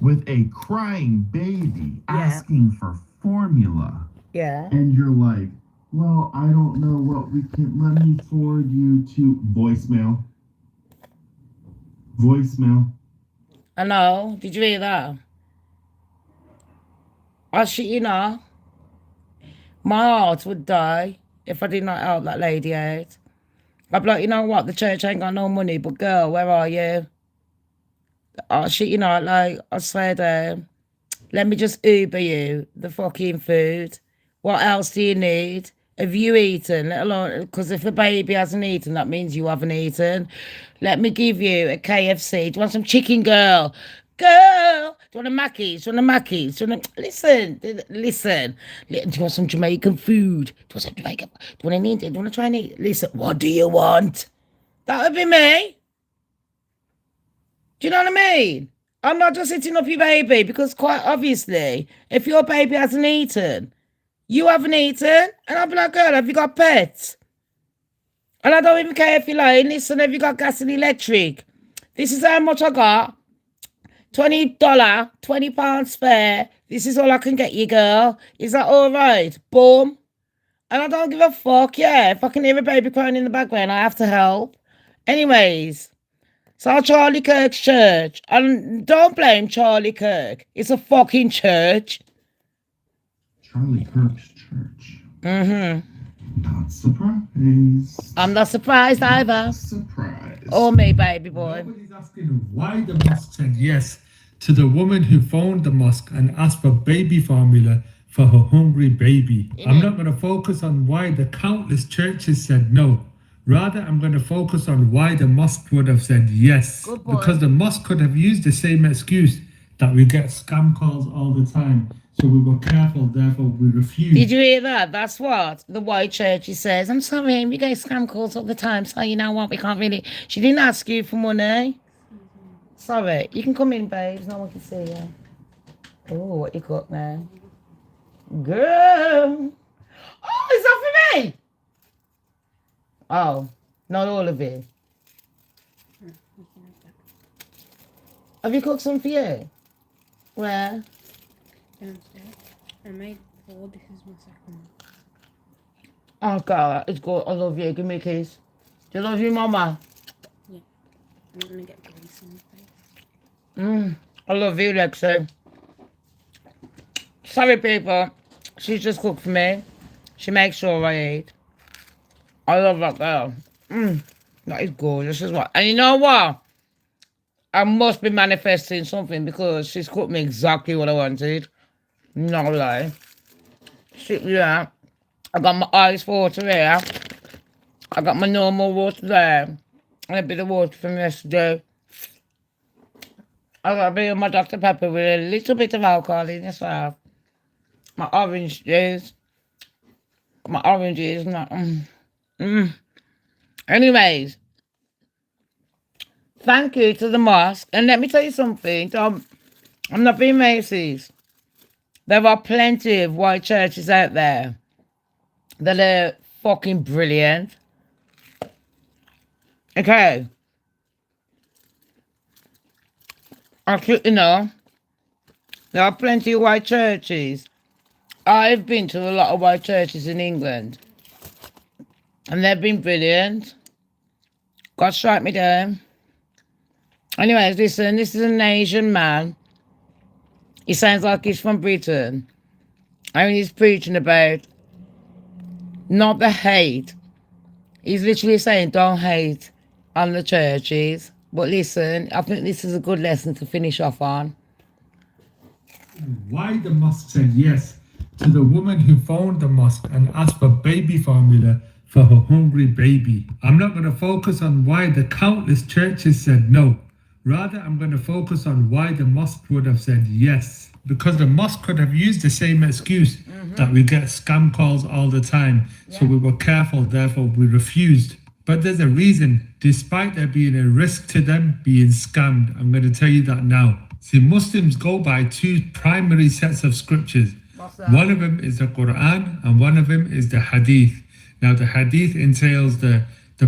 S7: with a crying baby asking for formula, and you're like, well, I don't know what we can, let me forward you to voicemail. Voicemail.
S1: I know. Did you hear that? I shit you know. My heart would die if I did not help that lady out. I'd be like, you know what? The church ain't got no money, but girl, where are you? Oh shit, you know, like, I swear down. Let me just Uber you the fucking food. What else do you need? Have you eaten? Let alone, because if the baby hasn't eaten, that means you haven't eaten. Let me give you a KFC. Do you want some chicken, girl? Girl, do you want a Mackey's? Do you want a Mackey's? Do you want a... Listen. Do you want some Jamaican food? Do you want some Jamaican? Do you want to eat it? Do you want to try and eat? Listen, what do you want? That would be me. Do you know what I mean? I'm not just sitting up your baby because quite obviously, if your baby hasn't eaten, you haven't eaten, and I'll be like, girl, have you got pets? And I don't even care if you're lying. Listen, have you got gas and electric? This is how much I got. $20, £20 spare. This is all I can get you, girl. Is that all right? Boom. And I don't give a fuck. Yeah, if I can hear a baby crying in the background, I have to help. Anyways, so Charlie Kirk's church. And don't blame Charlie Kirk. It's a fucking church.
S7: Charlie Kirk's church. Not surprised.
S1: I'm not surprised either.
S7: Surprised.
S1: Oh, me, baby boy.
S6: Nobody's asking why the mosque said yes to the woman who phoned the mosque and asked for baby formula for her hungry baby. I'm not going to focus on why the countless churches said no. Rather, I'm going to focus on why the mosque would have said yes.
S1: Good boy.
S6: Because the mosque could have used the same excuse that we get scam calls all the time. So we were careful, therefore we refused.
S1: Did you hear that? That's what the white church says. I'm sorry, we get scam calls all the time. So you know what? We can't really... She didn't ask you for money. Sorry. You can come in, babes. No one can see you. Oh, what you got now? Girl. Oh, is that for me? Oh, not all of it. Have you cooked some for you? Where?
S8: Downstairs. I made 4. This is my second one.
S1: Oh, God, it's good. I love you. Give me a kiss. Do you love your mama?
S8: Yeah. I'm not gonna get grease on my face.
S1: I love you, Lexi. Sorry, people. She's just cooked for me. She makes sure I eat. I love that girl. That is gorgeous as well. And you know what? I must be manifesting something because she's cooked me exactly what I wanted. No lie. Yeah. I got my ice water here. I got my normal water there. And a bit of water from yesterday. I got a bit of my Dr. Pepper with a little bit of alcohol in it as well. My orange juice. My oranges, not. Anyways, thank you to the mosque. And let me tell you something. I'm not being racist. There are plenty of white churches out there that are fucking brilliant. Okay. You know, there are plenty of white churches. I've been to a lot of white churches in England. And they've been brilliant. God strike me down. Anyways, listen, this is an Asian man. He sounds like he's from Britain. And he's preaching about not the hate. He's literally saying don't hate on the churches. But listen, I think this is a good lesson to finish off on.
S6: Why the mosque said yes to the woman who phoned the mosque and asked for baby formula for her hungry baby. I'm not going to focus on why the countless churches said no. Rather, I'm going to focus on why the mosque would have said yes. Because the mosque could have used the same excuse that we get scam calls all the time. So we were careful, therefore we refused. But there's a reason, despite there being a risk to them being scammed. I'm going to tell you that now. See, Muslims go by two primary sets of scriptures. One of them is the Quran and one of them is the Hadith. Now, the Hadith entails the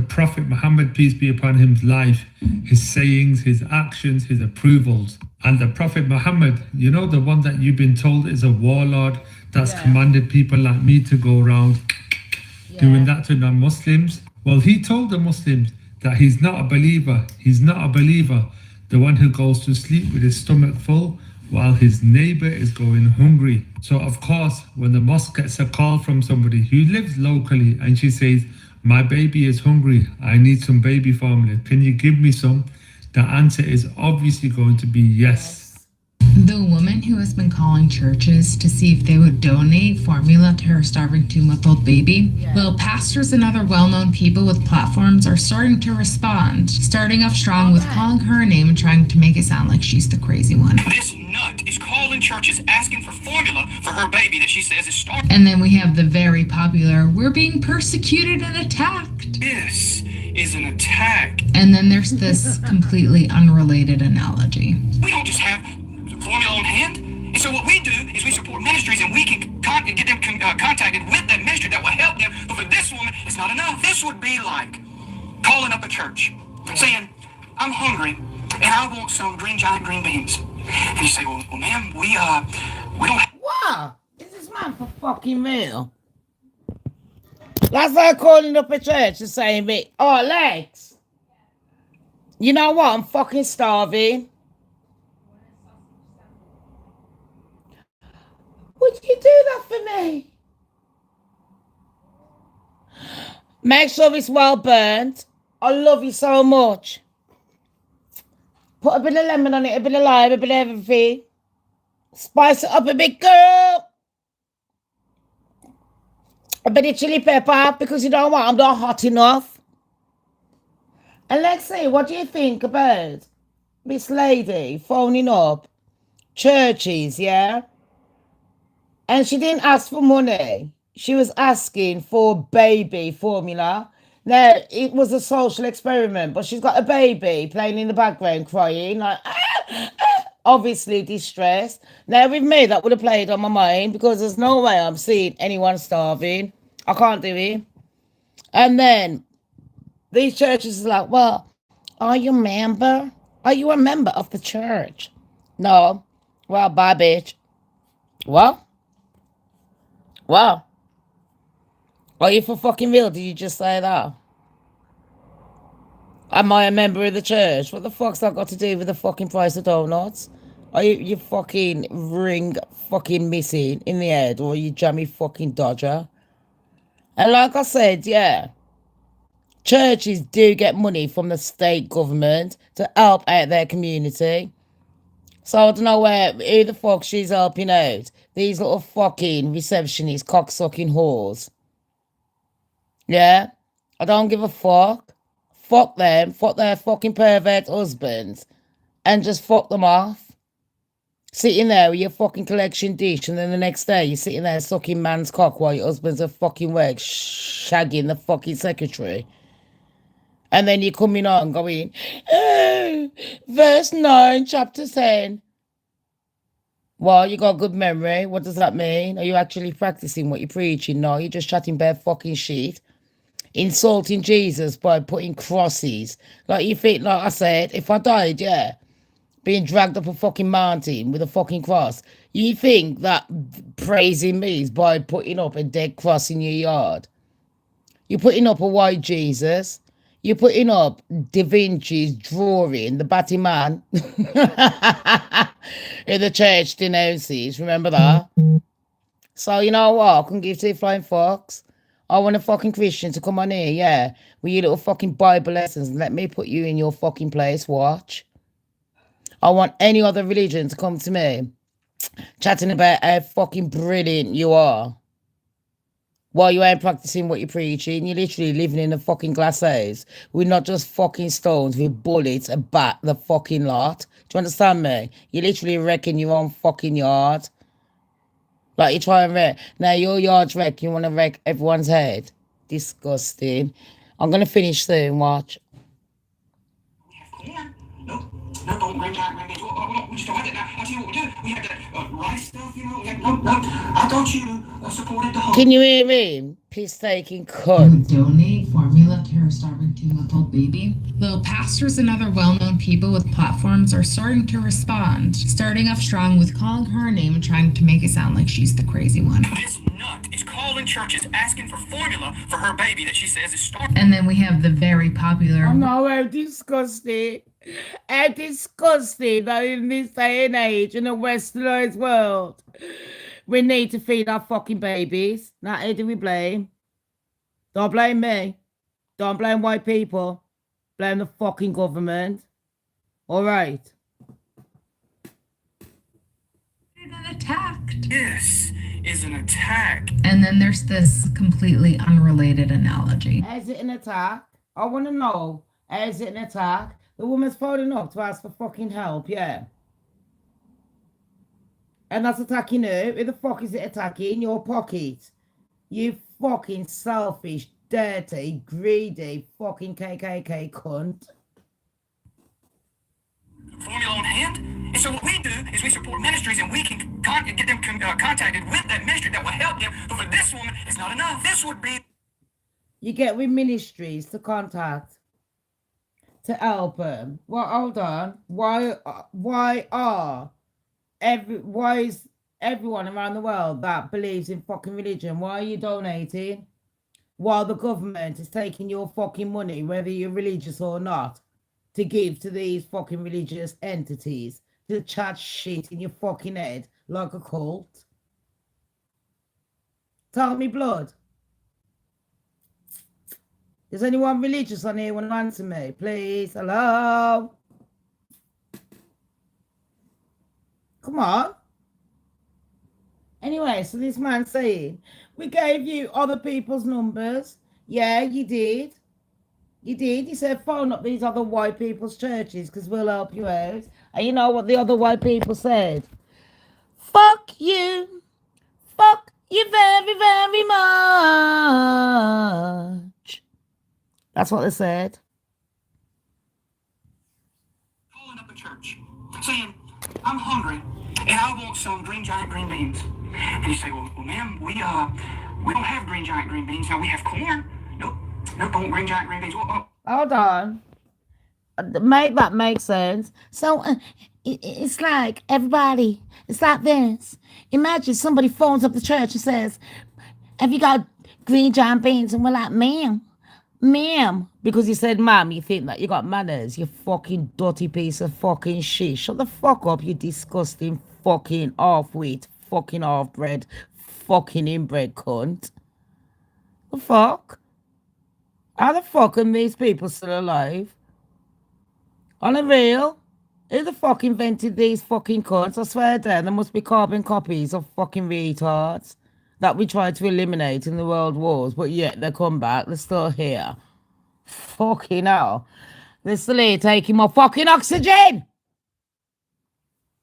S6: Prophet Muhammad, peace be upon him's life, his sayings, his actions, his approvals. And the Prophet Muhammad, you know, the one that you've been told is a warlord that's commanded people like me to go around doing that to non-Muslims. Well, he told the Muslims that he's not a believer. He's not a believer. The one who goes to sleep with his stomach full while his neighbor is going hungry. So, of course, when the mosque gets a call from somebody who lives locally and she says, my baby is hungry, I need some baby formula, can you give me some? The answer is obviously going to be yes.
S9: The woman who has been calling churches to see if they would donate formula to her starving 2-month-old baby. Well, pastors and other well-known people with platforms are starting to respond, starting off strong with calling her a name and trying to make it sound like she's the crazy one.
S10: This nut is calling churches asking for formula for her baby that she says is starving.
S9: And then we have the very popular, we're being persecuted and attacked.
S10: This is an attack.
S9: And then there's this completely unrelated analogy.
S10: We don't just have formula on hand. And so what we do is we support ministries and we can get them contacted with that ministry that will help them. But for this woman, it's not enough. This would be like calling up a church saying, I'm hungry and I want some giant green beans. And you say, well ma'am, we don't have...
S1: Wow, is this man for fucking real? That's like calling up a church and saying, me, oh, Lex, you know what? I'm fucking starving. Would you do that for me? Make sure it's well burnt. I love you so much. Put a bit of lemon on it, a bit of lime, a bit of everything. Spice it up a bit, girl. A bit of chili pepper, because you know what? I'm not hot enough. And let's see, what do you think about this lady phoning up churches, yeah? And she didn't ask for money. She was asking for baby formula. Now, it was a social experiment, but she's got a baby playing in the background crying, like, obviously distressed. Now, with me, that would have played on my mind because there's no way I'm seeing anyone starving. I can't do it. And then these churches are like, well, are you a member? Are you a member of the church? No. Well, bye, bitch. What? Wow. Are you for fucking real? Did you just say that? Am I a member of the church? What the fuck's that got to do with the fucking price of donuts? Are you fucking ring fucking missing in the head, or are you jammy fucking dodger? And like I said, yeah, churches do get money from the state government to help out their community. So I don't know who the fuck she's helping out. These little fucking receptionists, cocksucking whores. Yeah? I don't give a fuck. Fuck them. Fuck their fucking pervert husbands. And just fuck them off. Sitting there with your fucking collection dish, and then the next day you're sitting there sucking man's cock while your husband's a fucking wag, shagging the fucking secretary. And then you're coming on going, oh, verse 9, chapter 10. Well, you got good memory. What does that mean? Are you actually practicing what you're preaching? No, you're just chatting bare fucking shit. Insulting Jesus by putting crosses. Like you think, like I said, if I died, yeah, being dragged up a fucking mountain with a fucking cross, you think that praising me is by putting up a dead cross in your yard? You're putting up a white Jesus. You're putting up Da Vinci's drawing, the Batman in the church denounces. Remember that? So, you know what? I can give two flying fucks. I want a fucking Christian to come on here, yeah, with your little fucking Bible lessons and let me put you in your fucking place. Watch. I want any other religion to come to me chatting about how fucking brilliant you are. While you ain't practicing what you're preaching, you're literally living in a fucking glass house with not just fucking stones, with bullets, a bat, the fucking lot. Do you understand me? You're literally wrecking your own fucking yard. Like you try and wreck. Now your yard's wrecked, you want to wreck everyone's head. Disgusting. I'm going to finish soon, watch.
S10: No, don't bring giant green beans. We just don't have that now. I'll tell you what we do. We have that rice stuff, you know. No. I thought you supported the whole.
S1: Can you hear me? Piss-taking cunt.
S9: Donate formula to her starving 2-month-old baby. Though pastors and other well-known people with platforms are starting to respond, starting off strong with calling her a name and trying to make it sound like she's the crazy one.
S10: This nut is calling churches asking for formula for her baby that she says is starving.
S9: And then we have the very popular.
S1: I know how disgusting. How disgusting that in this day and age, in a westernized world, we need to feed our fucking babies. Now, who do we blame? Don't blame me. Don't blame white people. Blame the fucking government. All right.
S9: Attacked.
S10: This is an attack.
S9: And then there's this completely unrelated analogy.
S1: Is it an attack? I want to know. Is it an attack? The woman's phoning up to ask for fucking help, yeah. And that's attacking her. Who the fuck is it attacking? Your pocket. You fucking selfish, dirty, greedy, fucking KKK cunt.
S10: Formula on hand. And so what we do is we support ministries and we can get them contacted with that ministry that will help them. But for this woman, it's not enough. This would be.
S1: You get with ministries to contact to help them. Well, hold on. Why is everyone around the world that believes in fucking religion, why are you donating? While the government is taking your fucking money, whether you're religious or not, to give to these fucking religious entities to chat shit in your fucking head like a cult. Tell me, blood. Is anyone religious on here want to answer me? Please. Hello? Come on. Anyway, so this man's saying, we gave you other people's numbers. Yeah, you did. You did. He said, phone up these other white people's churches because we'll help you out. And you know what the other white people said? Fuck you. Fuck you very, very much. That's what they said.
S10: Calling up a church, saying, I'm hungry and I want some giant green beans. And you say, well, ma'am, we don't have giant green beans. Now we have corn. Nope, don't bring giant green beans.
S1: Hold on. Make that make sense. So it's like everybody, it's like this. Imagine somebody phones up the church and says, have you got green giant beans? And we're like, ma'am, because you said ma'am, you think that you got manners, you fucking dirty piece of fucking shit. Shut the fuck up, you disgusting fucking half-wheat, fucking half-bred, fucking inbred cunt. The fuck? How the fuck are these people still alive? On the real? Who the fuck invented these fucking cunts? I swear there must be carbon copies of fucking retards that we tried to eliminate in the world wars, but yet they come back, they're still here. Fucking hell. They're still here taking my fucking oxygen!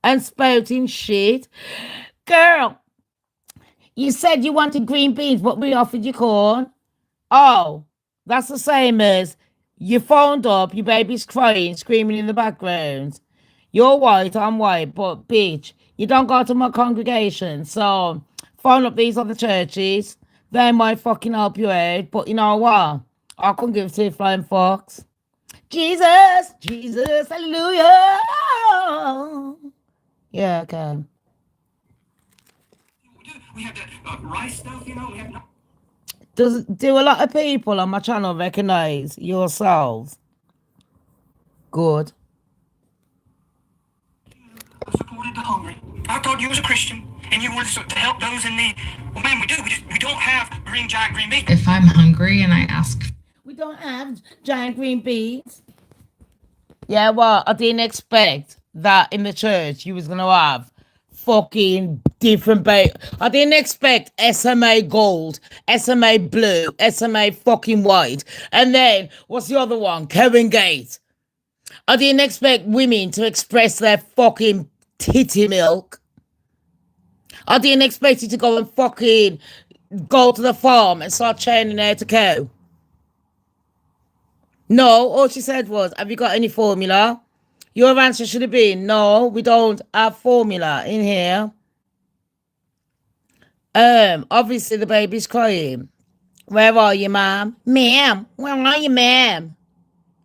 S1: and spouting shit. Girl, you said you wanted green beans, but we offered you corn. Oh, that's the same as you phoned up, your baby's crying, screaming in the background. You're white, I'm white, but bitch, you don't go to my congregation, so phone up these other churches. They might fucking help you out, but you know what? I couldn't give two flying fucks. Jesus, Jesus, hallelujah. Yeah, I can.
S10: We have that rice stuff, you know. We have
S1: Do a lot of people on my channel recognize yourselves? Good.
S10: supported the hungry. I thought you was a Christian and you wanted to help those in need. Well, man, we do. We don't have giant green beans.
S9: If I'm hungry and I ask,
S1: We don't have giant green beans. Yeah, well, I didn't expect that in the church you was gonna have fucking different I didn't expect SMA gold, SMA blue, SMA fucking white, and then what's the other one? Kevin Gates. I didn't expect women to express their fucking titty milk. I didn't expect you to go and fucking go to the farm and start chaining out a cow. No, all she said was, have you got any formula? Your answer should have been, no, we don't have formula in here. Obviously the baby's crying. Where are you, ma'am? Ma'am, where are you, ma'am?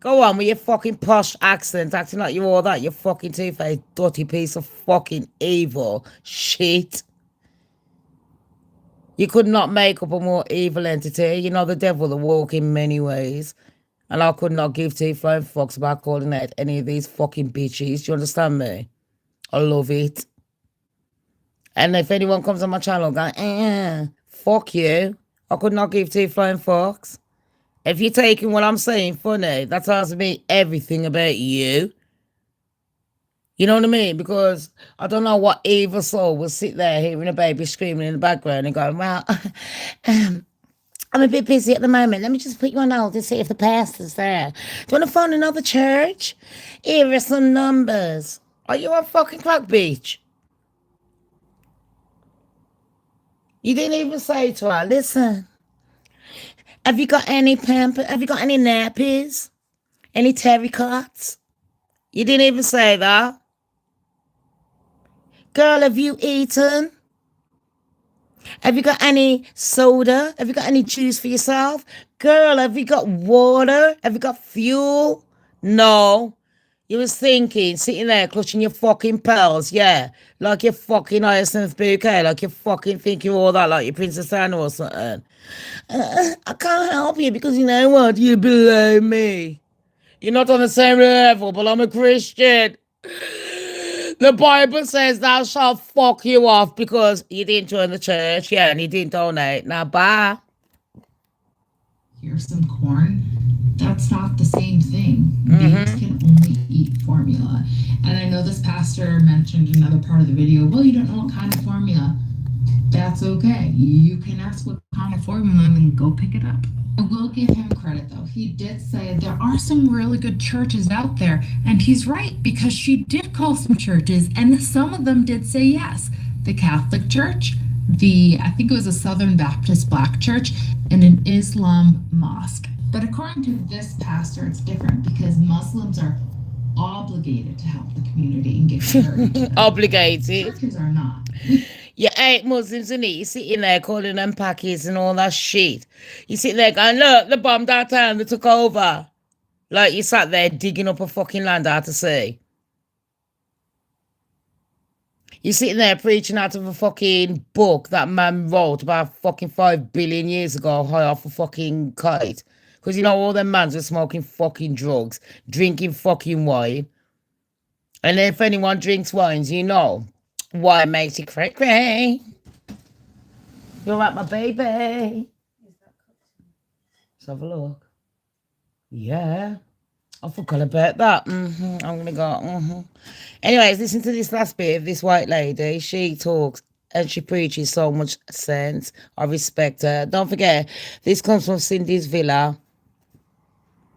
S1: Go on with your fucking posh accent, acting like you're all that, you fucking two-faced, dirty piece of fucking evil shit. You could not make up a more evil entity. You know, the devil will walk in many ways. And I could not give two flying fucks about calling out any of these fucking bitches. Do you understand me? I love it. And if anyone comes on my channel going, fuck you, I could not give two flying fucks. If you're taking what I'm saying funny, that tells me everything about you. You know what I mean? Because I don't know what evil soul will sit there hearing a baby screaming in the background and going, well, I'm a bit busy at the moment. Let me just put you on hold to see if the pastor's there. Do you want to phone another church? Here are some numbers. Are you on fucking crack, bitch? You didn't even say to her, listen, have you got any pampers? Have you got any nappies? Any terry cots? You didn't even say that. Girl, have you eaten? Have you got any soda? Have you got any juice for yourself? Girl, have you got water? Have you got fuel? No. You was thinking, sitting there clutching your fucking pearls, yeah. Like you're fucking Hyacinth Bouquet, like you fucking think you're all that, like you're Princess Anna or something. I can't help you because you know what? You're below me. You're not on the same level, but I'm a Christian. The Bible says thou shalt fuck you off because you didn't join the church, yeah, and you didn't donate. Now, bye.
S9: here's some corn, that's not the same thing. Babies can only eat formula. And I know this pastor mentioned in another part of the video, well, you don't know what kind of formula. That's okay. You can ask what kind of formula and then go pick it up. I will give him credit though. He did say there are some really good churches out there. And he's right, because she did call some churches and some of them did say yes. The Catholic Church, I think it was a Southern Baptist Black Church, and an Islam mosque. But according to this pastor, it's different because Muslims are obligated to help the community and give charity.
S1: Obligated.
S9: Churches are not.
S1: You ain't Muslims, and you sitting there calling them Pakis and all that shit. You sitting there going, look, the bomb that time they took over. Like you sat there digging up a fucking land out to sea. You're sitting there preaching out of a fucking book that man wrote about fucking 5 billion years ago, high off a fucking kite. Because you know all them mans are smoking fucking drugs, drinking fucking wine. And if anyone drinks wines, you know, wine makes you cray cray. You're right, my baby. Let's have a look. Yeah. I forgot about that. I'm going to go. Anyways, listen to this last bit of this white lady. She talks and she preaches so much sense. I respect her. Don't forget, this comes from Cindy's Villa.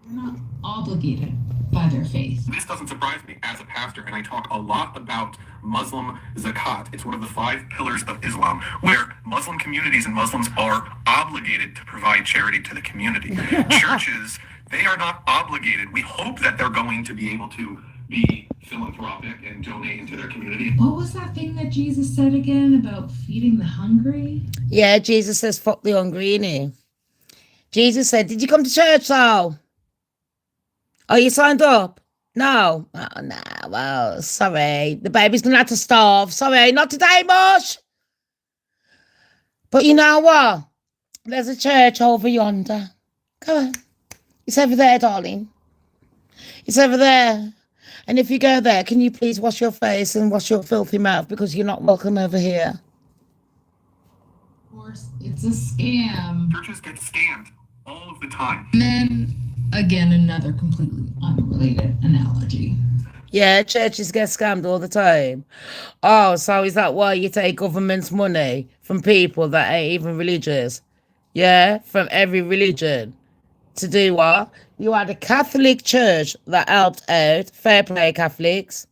S9: You're not obligated. by their faith.
S11: This doesn't surprise me as a pastor, and I talk a lot about Muslim zakat. It's one of the 5 pillars of Islam, where Muslim communities and Muslims are obligated to provide charity to the community. Churches, they are not obligated. We hope that they're going to be able to be philanthropic and donate into their community.
S9: What was that thing that Jesus said again about feeding the hungry?
S1: Yeah, Jesus says, fuck the hungry, innit? Jesus said, did you come to church now? Oh, you signed up? No. Oh, no. Well, sorry. The baby's going to have to starve. Sorry, not today, Mush. But you know what? There's a church over yonder. Come on. It's over there, darling. It's over there. And if you go there, can you please wash your face and wash your filthy mouth because you're not welcome over here?
S9: Of course, it's a scam.
S11: Churches get scammed all of the time.
S9: And then, again, another completely unrelated analogy.
S1: Yeah, churches get scammed all the time. Oh, so is that why you take government's money from people that ain't even religious? Yeah, from every religion. To do what? You had a Catholic church that helped out. Fair play, Catholics.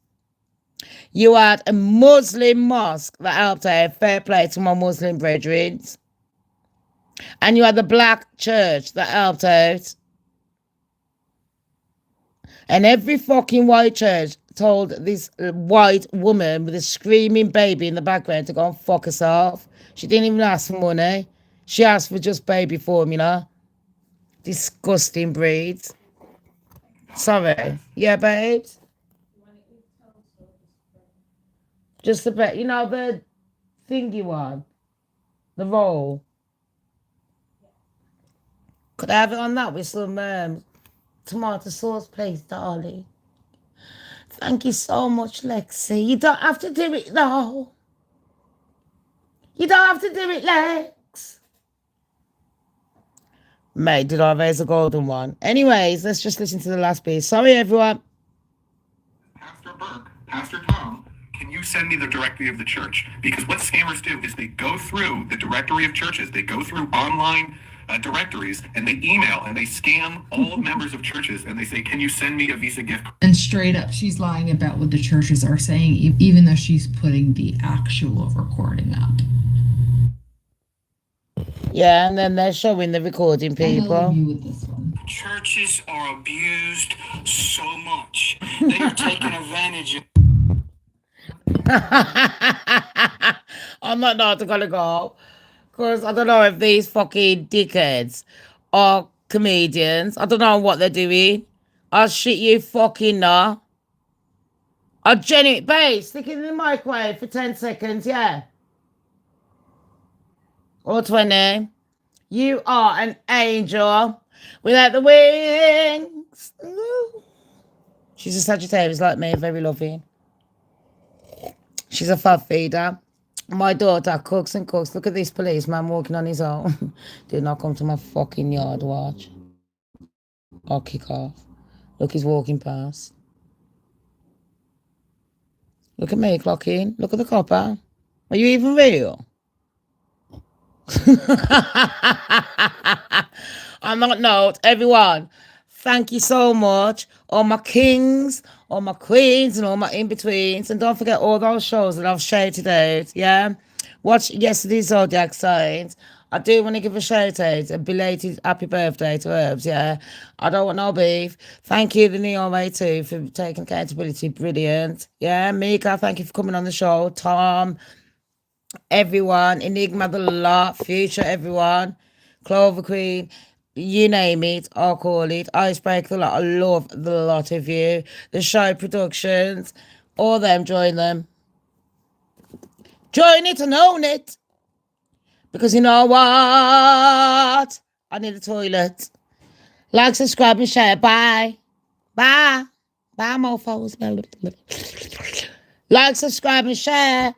S1: You had a Muslim mosque that helped out. Fair play to my Muslim brethren. And you had the black church that helped out. And every fucking white church told this white woman with a screaming baby in the background to go and fuck herself. She didn't even ask for money. She asked for just baby formula. Disgusting breeds. Sorry. Yeah, babes? Just a bit. You know the thingy one? The roll? Could I have it on that with some tomato sauce, please, darling? Thank you so much, Lexi. You don't have to do it, though. You don't have to do it, Lex. Mate, did I raise a golden one? Anyways, let's just listen to the last piece. Sorry, everyone.
S11: Pastor Burke, Pastor Tom, can you send me the directory of the church? Because what scammers do is they go through the directory of churches, they go through online directories, and they email and they scam all members of churches, and they say, can you send me a Visa gift card?
S9: And straight up, she's lying about what the churches are saying, even though she's putting the actual recording up.
S1: Yeah, and then they're showing the recording people.
S9: I'll leave you with this one.
S10: Churches are abused so much. They are taking advantage of.
S1: I'm not gonna go. Because I don't know if these fucking dickheads are comedians. I don't know what they're doing. I'll shit you fucking know. I'll genuinely, babe, stick it in the microwave for 10 seconds, yeah. Or 20. You are an angel without the wings. Ooh. She's a Sagittarius like me, very loving. She's a fab feeder. My daughter cooks and cooks. Look at this policeman walking on his own. Did not come to my fucking yard, watch. I'll kick off. Look, he's walking past. Look at me clocking. Look at the copper. Are you even real? On that note, everyone, thank you so much. All my kings, all my queens, and all my in-betweens. And don't forget all those shows that I've shouted out, yeah? Watch yesterday's Zodiac Signs. I do want to give a shout out, a belated happy birthday to Herbs, yeah? I don't want no beef. Thank you, the Neo Way too, for taking accountability. Brilliant. Yeah, Mika, thank you for coming on the show. Tom, everyone, Enigma the lot, Future, everyone, Clover Queen, you name it, I'll call it. Icebreaker the lot. I love the lot of you. The show productions, all them, join them. Join it and own it. Because you know what? I need a toilet. Like, subscribe, and share. Bye. Bye. Bye, mofos. Like, subscribe, and share.